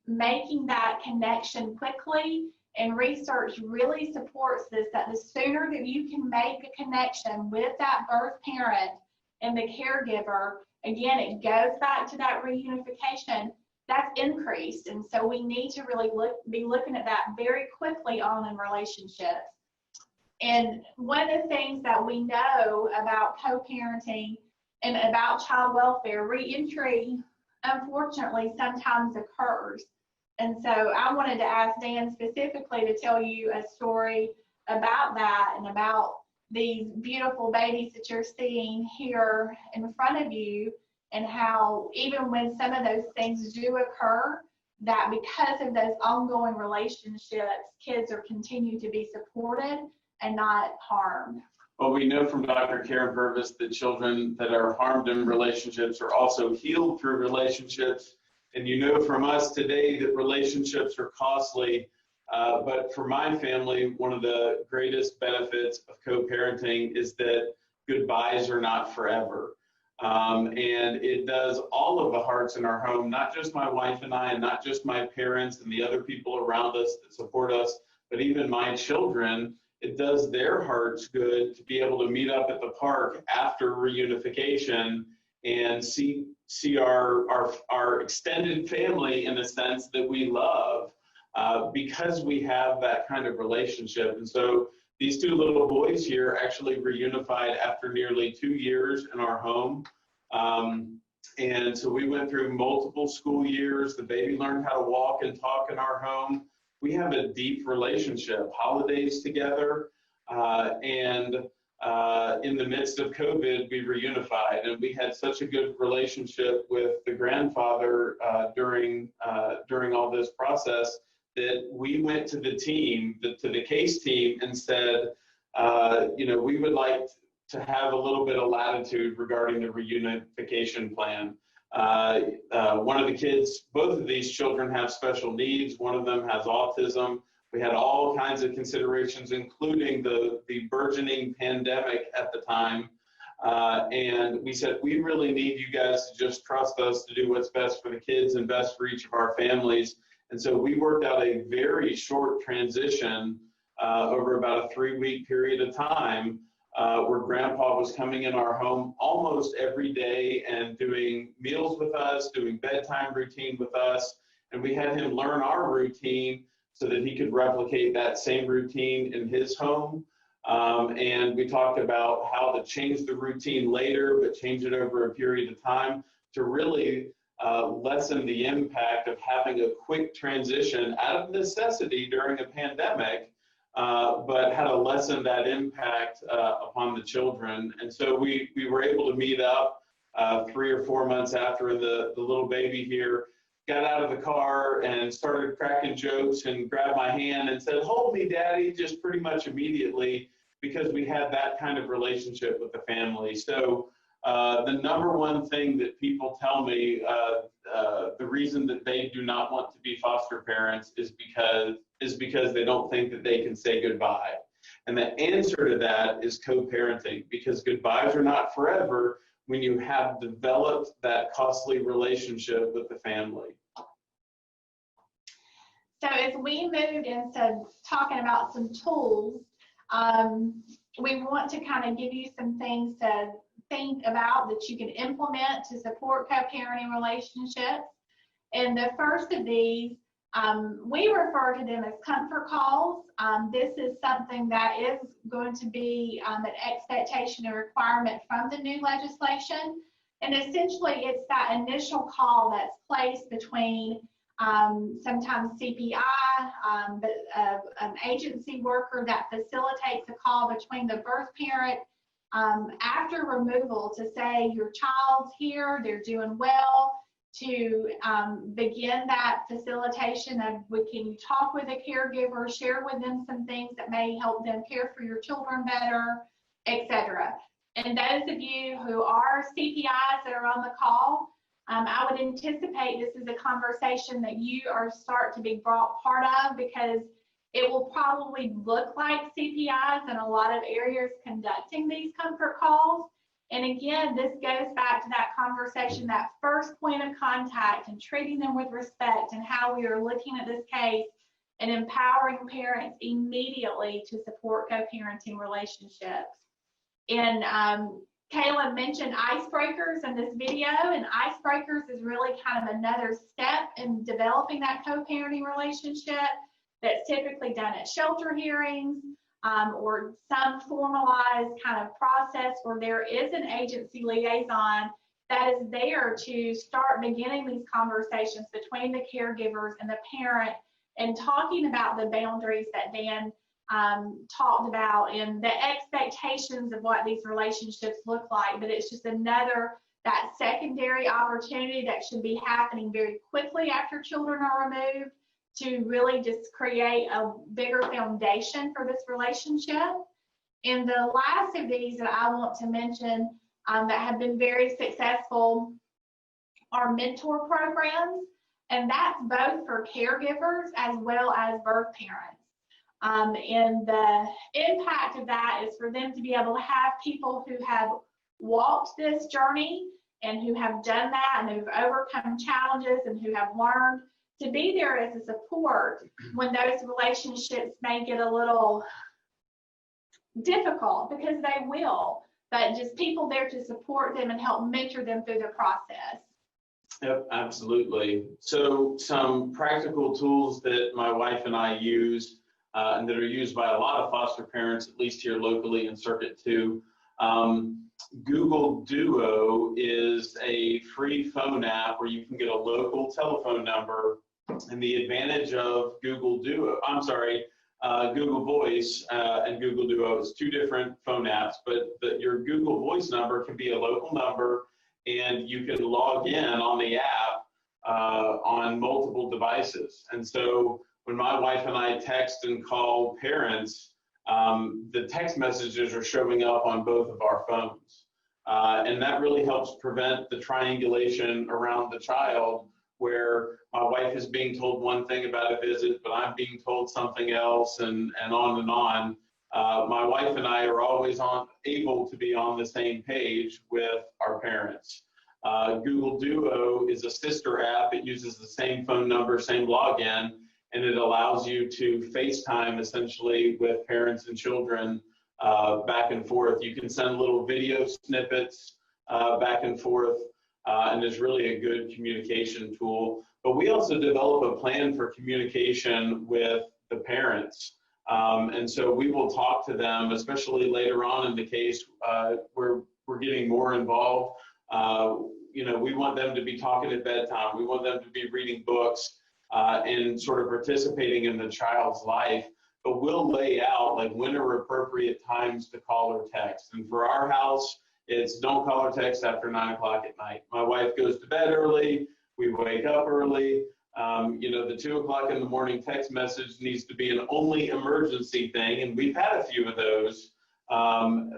making that connection quickly, and research really supports this, that the sooner that you can make a connection with that birth parent and the caregiver, again, it goes back to that reunification, that's increased. And so we need to really be looking at that very quickly on in relationships. And one of the things that we know about co-parenting and about child welfare, reentry, unfortunately, sometimes occurs. And so I wanted to ask Dan specifically to tell you a story about that and about these beautiful babies that you're seeing here in front of you, and how even when some of those things do occur, that because of those ongoing relationships, kids are continued to be supported and not harmed. Well, we know from Dr. Karen Purvis that children that are harmed in relationships are also healed through relationships. And you know from us today that relationships are costly. But for my family, one of the greatest benefits of co-parenting is that goodbyes are not forever. And it does all of the hearts in our home, not just my wife and I, and not just my parents and the other people around us that support us, but even my children. It does their hearts good to be able to meet up at the park after reunification and see our extended family in a sense that we love, because we have that kind of relationship. And so these two little boys here actually reunified after nearly 2 years in our home. And so we went through multiple school years. The baby learned how to walk and talk in our home. We have a deep relationship, holidays together, and in the midst of COVID, we reunified, and we had such a good relationship with the grandfather during all this process that we went to the team, to the case team, and said, we would like to have a little bit of latitude regarding the reunification plan. One of the kids, both of these children have special needs. One of them has autism. We had all kinds of considerations, including the burgeoning pandemic at the time. And we said, we really need you guys to just trust us to do what's best for the kids and best for each of our families. And so we worked out a very short transition over about a 3-week period of time, where Grandpa was coming in our home almost every day and doing meals with us, doing bedtime routine with us. And we had him learn our routine so that he could replicate that same routine in his home. And we talked about how to change the routine later, but change it over a period of time to really lessen the impact of having a quick transition out of necessity during a pandemic, but how to lessen that impact upon the children. And so we were able to meet up 3 or 4 months after the little baby here got out of the car and started cracking jokes and grabbed my hand and said, "Hold me, Daddy," just pretty much immediately, because we had that kind of relationship with the family. So the number one thing that people tell me, the reason that they do not want to be foster parents is because they don't think that they can say goodbye. And the answer to that is co-parenting, because goodbyes are not forever when you have developed that costly relationship with the family. So as we moved into talking about some tools, we want to kind of give you some things to think about that you can implement to support co-parenting relationships. And the first of these, we refer to them as comfort calls. This is something that is going to be an expectation or requirement from the new legislation. And essentially, it's that initial call that's placed between sometimes CPI, an agency worker that facilitates a call between the birth parent after removal to say your child's here, they're doing well, to begin that facilitation of can you talk with a caregiver, share with them some things that may help them care for your children better, etc. And those of you who are CPIs that are on the call, I would anticipate this is a conversation that you are start to be brought part of, because it will probably look like CPIs in a lot of areas conducting these comfort calls. And again, this goes back to that conversation, that first point of contact, and treating them with respect, and how we are looking at this case and empowering parents immediately to support co-parenting relationships. And Kayla mentioned icebreakers in this video, and icebreakers is really kind of another step in developing that co-parenting relationship that's typically done at shelter hearings, or some formalized kind of process where there is an agency liaison that is there to start beginning these conversations between the caregivers and the parent, and talking about the boundaries that Dan talked about and the expectations of what these relationships look like. But it's just that secondary opportunity that should be happening very quickly after children are removed, to really just create a bigger foundation for this relationship. And the last of these that I want to mention that have been very successful are mentor programs, and that's both for caregivers as well as birth parents. And the impact of that is for them to be able to have people who have walked this journey and who have done that and who've overcome challenges and who have learned to be there as a support when those relationships may get a little difficult, because they will, but just people there to support them and help mentor them through the process. Yep, absolutely. So some practical tools that my wife and I use and that are used by a lot of foster parents, at least here locally in Circuit 2. Google Duo is a free phone app where you can get a local telephone number. And the advantage of Google Voice and Google Duo is two different phone apps, but your Google Voice number can be a local number, and you can log in on the app on multiple devices. And so when my wife and I text and call parents, the text messages are showing up on both of our phones. And that really helps prevent the triangulation around the child, where my wife is being told one thing about a visit, but I'm being told something else, and on and on. My wife and I are always able to be on the same page with our parents. Google Duo is a sister app. It uses the same phone number, same login, and it allows you to FaceTime essentially with parents and children back and forth. You can send little video snippets back and forth, and it's really a good communication tool. But we also develop a plan for communication with the parents. And so we will talk to them, especially later on in the case where we're getting more involved. We want them to be talking at bedtime. We want them to be reading books and sort of participating in the child's life. But we'll lay out like when are appropriate times to call or text. And for our house, it's don't call or text after 9 o'clock at night. My wife goes to bed early. We wake up early. The 2 o'clock in the morning text message needs to be an only emergency thing. And we've had a few of those.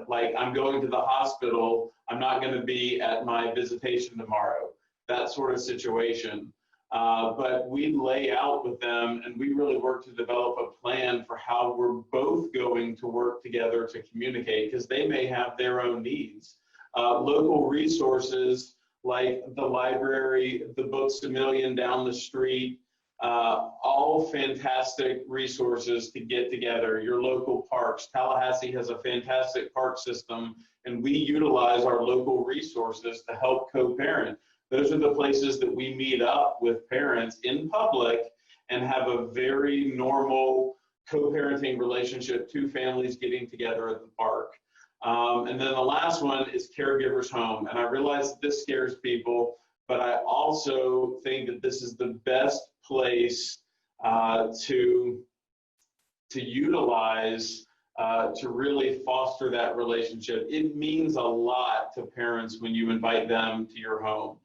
Like, I'm going to the hospital. I'm not going to be at my visitation tomorrow. That sort of situation. But we lay out with them, and we really work to develop a plan for how we're both going to work together to communicate, because they may have their own needs. Local resources like the library, the Books A Million down the street, all fantastic resources to get together. Your local parks. Tallahassee has a fantastic park system, and we utilize our local resources to help co-parent. Those are the places that we meet up with parents in public and have a very normal co-parenting relationship, two families getting together at the park. And then the last one is Caregivers Home. And I realize that this scares people, but I also think that this is the best place to utilize to really foster that relationship. It means a lot to parents when you invite them to your home.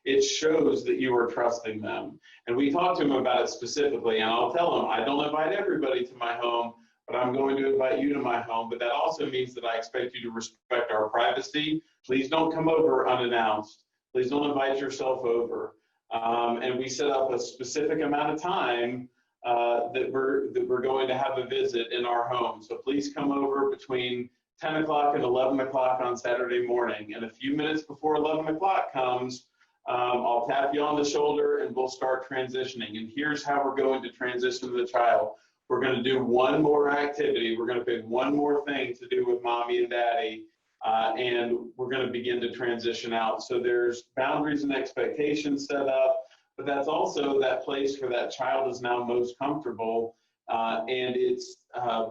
It shows that you are trusting them. And we talk to them about it specifically, and I'll tell them, I don't invite everybody to my home, but I'm going to invite you to my home. But that also means that I expect you to respect our privacy. Please don't come over unannounced. Please don't invite yourself over. And we set up a specific amount of time that we're going to have a visit in our home. So please come over between 10 o'clock and 11 o'clock on Saturday morning. And a few minutes before 11 o'clock comes, I'll tap you on the shoulder and we'll start transitioning. And here's how we're going to transition the child. We're going to do one more activity. We're going to pick one more thing to do with mommy and daddy, and we're going to begin to transition out. So there's boundaries and expectations set up, but that's also that place where that child is now most comfortable. And it's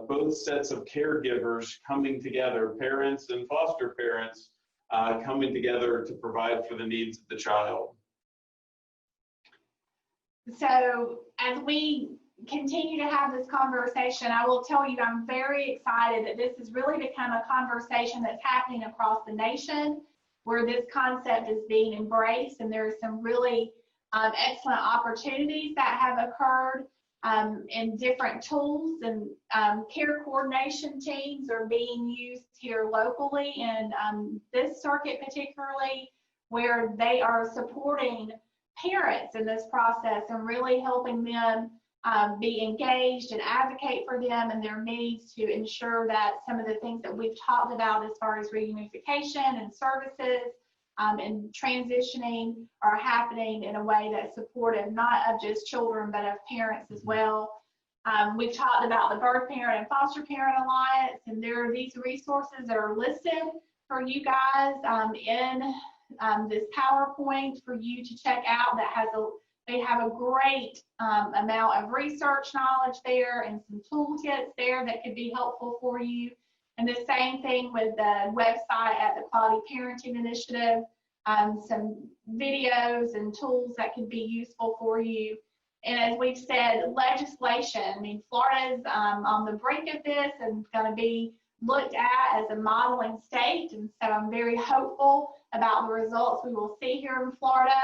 both sets of caregivers coming together, parents and foster parents, coming together to provide for the needs of the child. So as we continue to have this conversation, I will tell you I'm very excited that this has really become a conversation that's happening across the nation, where this concept is being embraced, and there are some really excellent opportunities that have occurred, and different tools and care coordination teams are being used here locally, and this circuit particularly, where they are supporting parents in this process and really helping them be engaged and advocate for them and their needs to ensure that some of the things that we've talked about as far as reunification and services and transitioning are happening in a way that's supportive, not of just children, but of parents as well. We've talked about the Birth Parent and Foster Parent Alliance, and there are these resources that are listed for you guys in this PowerPoint for you to check out. They have a great amount of research knowledge there and some toolkits there that could be helpful for you. And the same thing with the website at the Quality Parenting Initiative, some videos and tools that could be useful for you. And as we've said, legislation, I mean, Florida is on the brink of this and going to be looked at as a modeling state. And so I'm very hopeful about the results we will see here in Florida.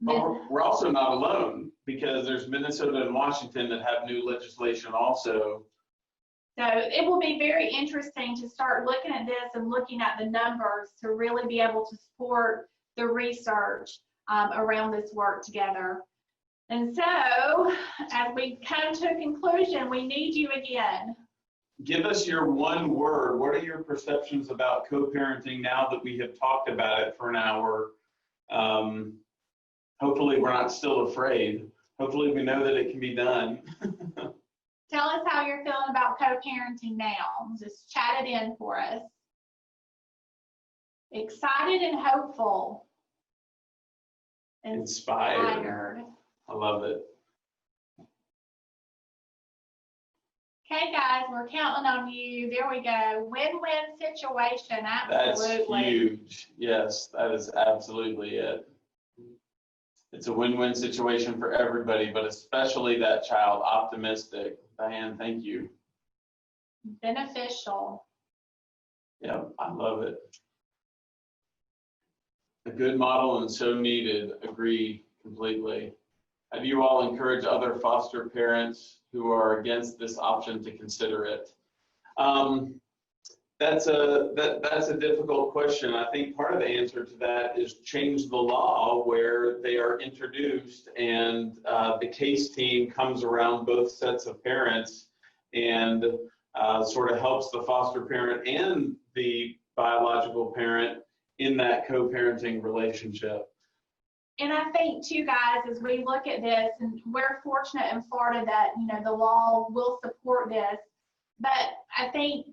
But we're also not alone, because there's Minnesota and Washington that have new legislation also. So it will be very interesting to start looking at this and looking at the numbers to really be able to support the research around this work together. And so as we come to a conclusion, we need you again. Give us your one word. What are your perceptions about co-parenting now that we have talked about it for an hour? Hopefully we're not still afraid. Hopefully we know that it can be done. Tell us how you're feeling about co-parenting now. Just chat it in for us. Excited and hopeful. Inspired. I love it. Okay, guys, we're counting on you. There we go. Win-win situation. Absolutely. That's huge. Yes, that is absolutely it. It's a win-win situation for everybody, but especially that child. Optimistic. Diane, thank you. Beneficial. Yeah, I love it. A good model and so needed. Agree completely. Have you all encouraged other foster parents who are against this option to consider it? That's a difficult question. I think part of the answer to that is change the law where they are introduced, and the case team comes around both sets of parents and sort of helps the foster parent and the biological parent in that co-parenting relationship. And I think too, guys, as we look at this, and we're fortunate in Florida that, you know, the law will support this, but I think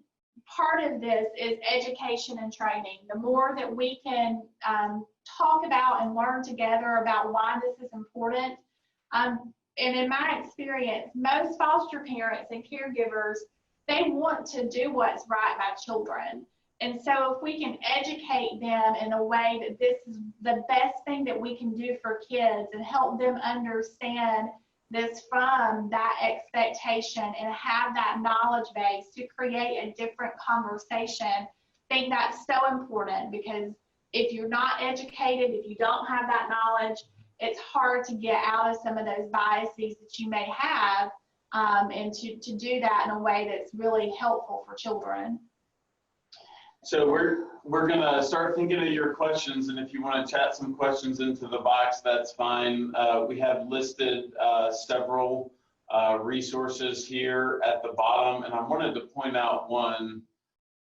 part of this is education and training. The more that we can talk about and learn together about why this is important, and in my experience, most foster parents and caregivers, they want to do what's right by children. And so if we can educate them in a way that this is the best thing that we can do for kids and help them understand this from that expectation and have that knowledge base to create a different conversation, I think that's so important, because if you're not educated, if you don't have that knowledge, it's hard to get out of some of those biases that you may have and to do that in a way that's really helpful for children. So we're gonna start thinking of your questions, and if you want to chat some questions into the box, that's fine. We have listed several resources here at the bottom, and I wanted to point out one,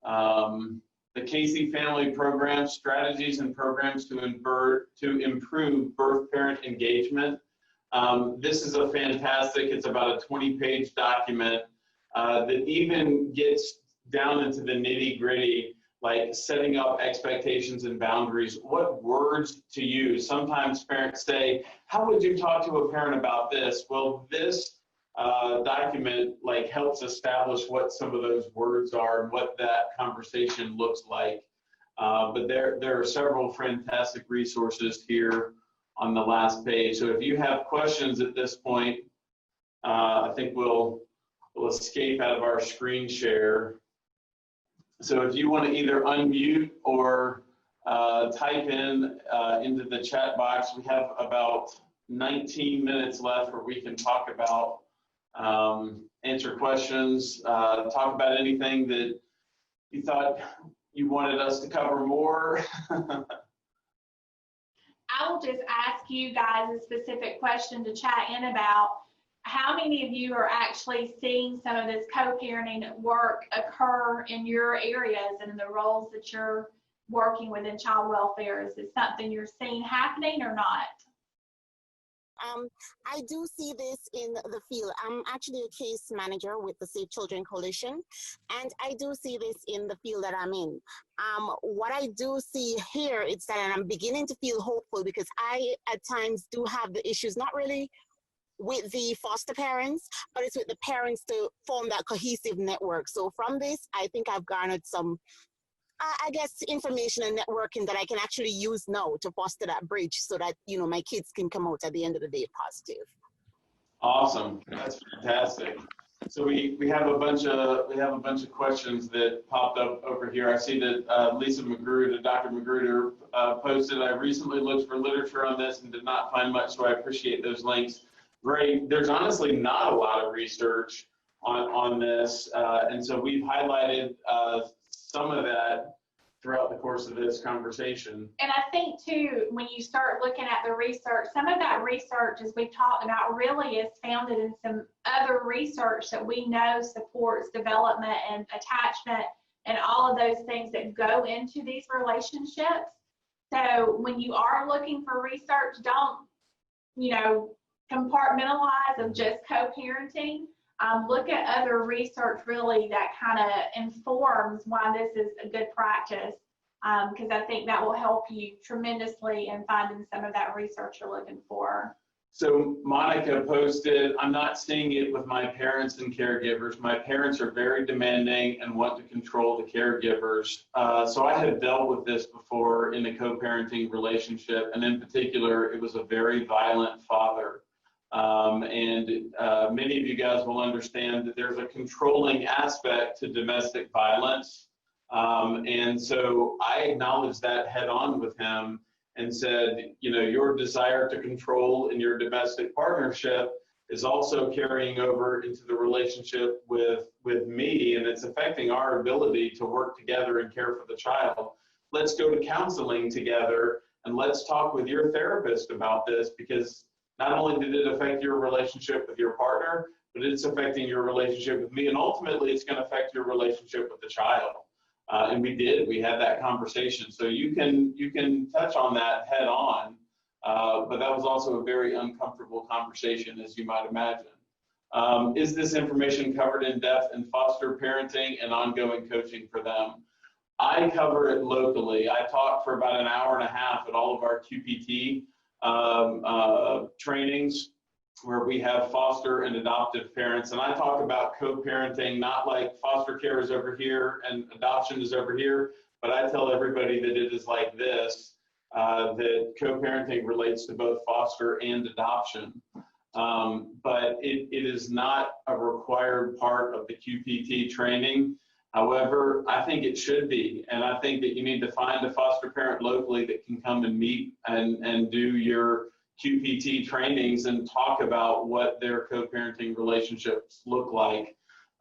the Casey Family Program, Strategies and Programs to Improve Birth Parent Engagement. This is a fantastic, it's about a 20-page document that even gets down into the nitty-gritty, like setting up expectations and boundaries, what words to use. Sometimes parents say, how would you talk to a parent about this? Well, this document like helps establish what some of those words are and what that conversation looks like. But there are several fantastic resources here on the last page. So if you have questions at this point, I think we'll escape out of our screen share. So if you want to either unmute or type in into the chat box, we have about 19 minutes left where we can talk about, answer questions, talk about anything that you thought you wanted us to cover more. I will just ask you guys a specific question to chat in about. how many of you are actually seeing some of this co-parenting work occur in your areas and in the roles that you're working within child welfare? Is it something you're seeing happening or not? I do see this in the field. I'm actually a case manager with the Safe Children Coalition, and I do see this in the field that I'm in. What I do see here is that I'm beginning to feel hopeful, because I at times do have the issues, not really with the foster parents, but it's with the parents to form that cohesive network. So from this, I think I've garnered some, I guess, information and networking that I can actually use now to foster that bridge, so that, you know, my kids can come out at the end of the day positive. Awesome, that's fantastic. So we have a bunch of questions that popped up over here. I see that Lisa Magruder, Dr. Magruder, posted, I recently looked for literature on this and did not find much, so I appreciate those links. Great. There's honestly not a lot of research on this, and so we've highlighted some of that throughout the course of this conversation. And I think too, when you start looking at the research, some of that research, as we've talked about, really is founded in some other research that we know supports development and attachment and all of those things that go into these relationships. So when you are looking for research, don't, you know, compartmentalize of just co-parenting. Look at other research really that kind of informs why this is a good practice, because I think that will help you tremendously in finding some of that research you're looking for. So Monica posted, I'm not seeing it with my parents and caregivers. My parents are very demanding and want to control the caregivers. So I have dealt with this before in a co-parenting relationship, and in particular, it was a very violent father. Many of you guys will understand that there's a controlling aspect to domestic violence. And so I acknowledged that head on with him and said, you know, your desire to control in your domestic partnership is also carrying over into the relationship with me, and it's affecting our ability to work together and care for the child. Let's go to counseling together, and let's talk with your therapist about this, because not only did it affect your relationship with your partner, but it's affecting your relationship with me, and ultimately it's going to affect your relationship with the child. And we had that conversation. So you can touch on that head on, but that was also a very uncomfortable conversation, as you might imagine. Is this information covered in depth in foster parenting and ongoing coaching for them? I cover it locally. I talk for about an hour and a half at all of our QPT trainings, where we have foster and adoptive parents, and I talk about co-parenting, not like foster care is over here and adoption is over here, but I tell everybody that it is like this, that co-parenting relates to both foster and adoption. But it is not a required part of the QPT training. However, I think it should be, and I think that you need to find a foster parent locally that can come and meet and do your QPT trainings and talk about what their co-parenting relationships look like,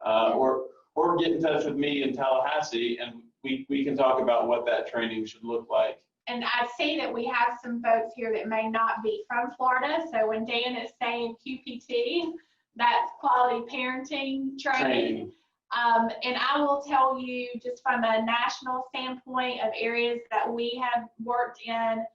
or get in touch with me in Tallahassee, and we can talk about what that training should look like. And I see that we have some folks here that may not be from Florida, so when Dan is saying QPT, that's quality parenting training. And I will tell you, just from a national standpoint of areas that we have worked in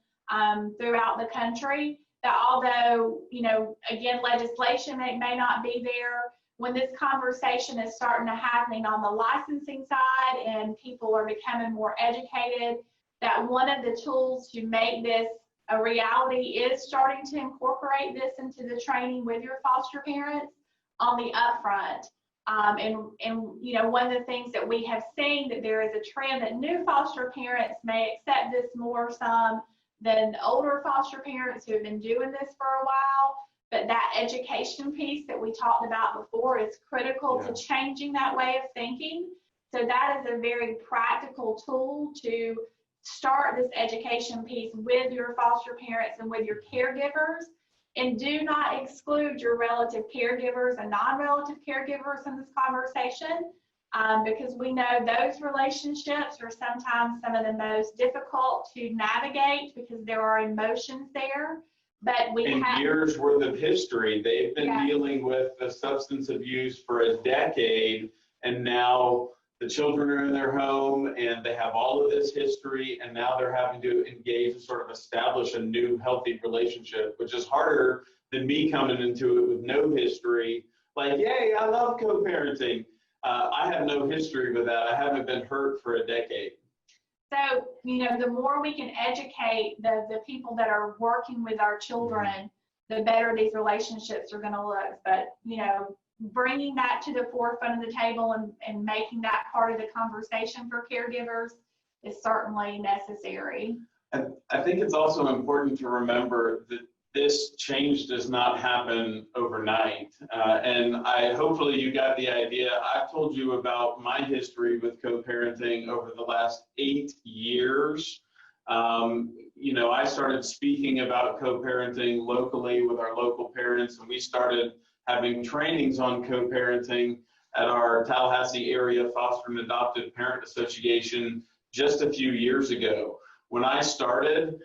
throughout the country, that although, you know, again, legislation may not be there, when this conversation is starting to happening on the licensing side and people are becoming more educated, that one of the tools to make this a reality is starting to incorporate this into the training with your foster parents on the upfront. And you know, one of the things that we have seen, that there is a trend that new foster parents may accept this more some than older foster parents who have been doing this for a while. But that education piece that we talked about before is critical to changing that way of thinking. So that is a very practical tool to start this education piece with your foster parents and with your caregivers. And do not exclude your relative caregivers and non-relative caregivers in this conversation, because we know those relationships are sometimes some of the most difficult to navigate because there are emotions there. But we and have years worth of history. They've been Yeah. dealing with the substance abuse for a decade, and now the children are in their home and they have all of this history, and now they're having to engage and sort of establish a new healthy relationship, which is harder than me coming into it with no history. Like, yay, I love co-parenting. I have no history with that. I haven't been hurt for a decade. So, the more we can educate the people that are working with our children, the better these relationships are going to look. But, bringing that to the forefront of the table and making that part of the conversation for caregivers is certainly necessary. I think it's also important to remember that this change does not happen overnight. And hopefully you got the idea. I've told you about my history with co-parenting over the last 8 years. I started speaking about co-parenting locally with our local parents, and we started having trainings on co-parenting at our Tallahassee area Foster and Adopted Parent Association just a few years ago. When I started,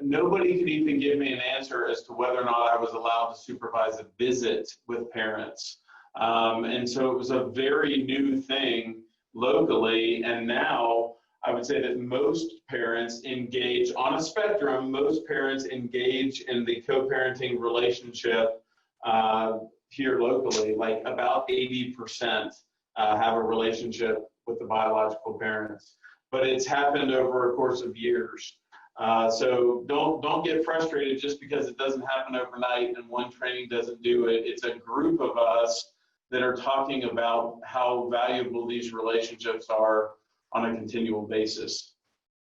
nobody could even give me an answer as to whether or not I was allowed to supervise a visit with parents. And so it was a very new thing locally. And now I would say that most parents engage on a spectrum, most parents engage in the co-parenting relationship here locally. Like about 80% have a relationship with the biological parents. But it's happened over a course of years. So don't get frustrated just because it doesn't happen overnight and one training doesn't do it. It's a group of us that are talking about how valuable these relationships are on a continual basis.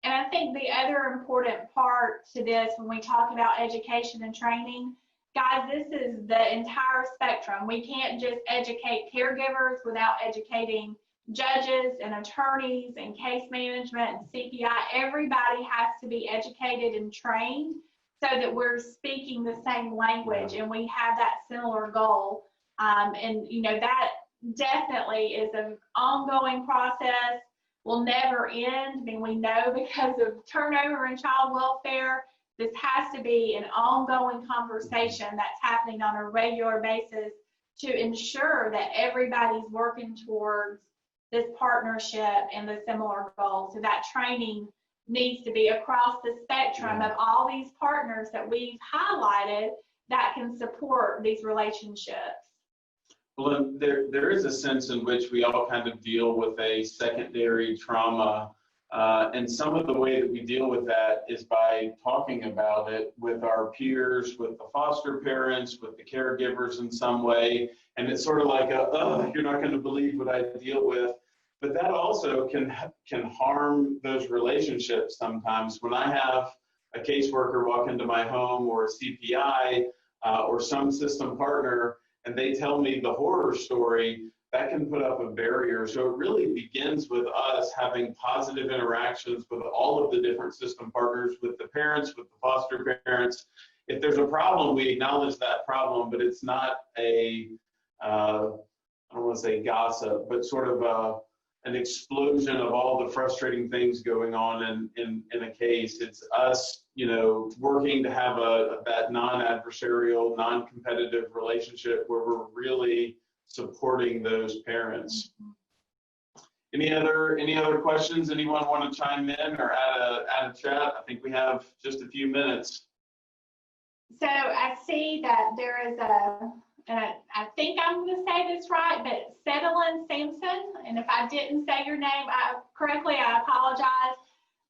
And I think the other important part to this when we talk about education and training, guys, this is the entire spectrum. We can't just educate caregivers without educating judges and attorneys and case management and CPI. Everybody has to be educated and trained so that we're speaking the same language and we have that similar goal. And that definitely is an ongoing process, will never end. I mean, we know because of turnover in child welfare, this has to be an ongoing conversation that's happening on a regular basis to ensure that everybody's working towards this partnership and the similar goals. So that training needs to be across the spectrum of all these partners that we've highlighted that can support these relationships. Well, there is a sense in which we all kind of deal with a secondary trauma. And some of the way that we deal with that is by talking about it with our peers, with the foster parents, with the caregivers in some way. And it's sort of like, you're not going to believe what I deal with. But that also can harm those relationships sometimes. When I have a caseworker walk into my home or a CPI or some system partner, and they tell me the horror story, that can put up a barrier. So it really begins with us having positive interactions with all of the different system partners, with the parents, with the foster parents. If there's a problem, we acknowledge that problem, but it's not I don't want to say gossip, but sort of an explosion of all the frustrating things going on in a case. It's us, working to have that non-adversarial, non-competitive relationship where we're really supporting those parents. Any other questions? Anyone want to chime in or add a chat? I think we have just a few minutes. So I see that there is and I think I'm going to say this right, but Sedelin Sampson, and if I didn't say your name correctly, I apologize,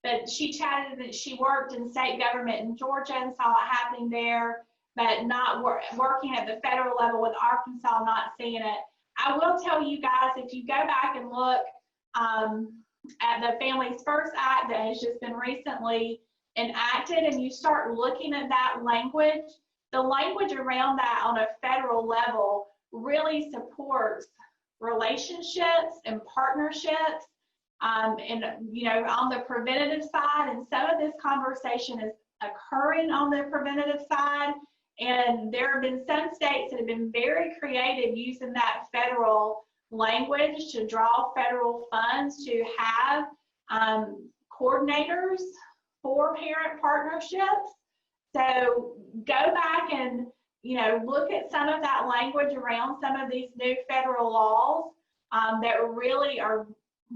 but she chatted that she worked in state government in Georgia and saw it happening there, but not working at the federal level with Arkansas, not seeing it. I will tell you guys, if you go back and look at the Families First Act that has just been recently enacted, and you start looking at that language, the language around that on a federal level really supports relationships and partnerships, and on the preventative side. And some of this conversation is occurring on the preventative side. And there have been some states that have been very creative using that federal language to draw federal funds to have coordinators for parent partnerships. So go back and, you know, look at some of that language around some of these new federal laws that really are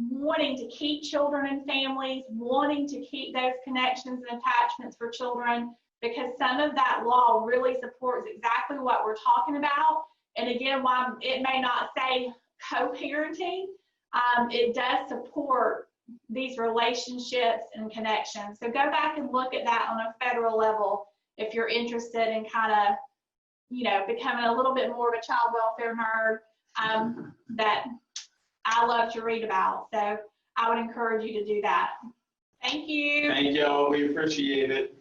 wanting to keep children and families, wanting to keep those connections and attachments for children, because some of that law really supports exactly what we're talking about. And again, while it may not say co-parenting, it does support these relationships and connections. So go back and look at that on a federal level if you're interested in kind of, you know, becoming a little bit more of a child welfare nerd that I love to read about. So I would encourage you to do that. Thank you. Thank y'all. We appreciate it.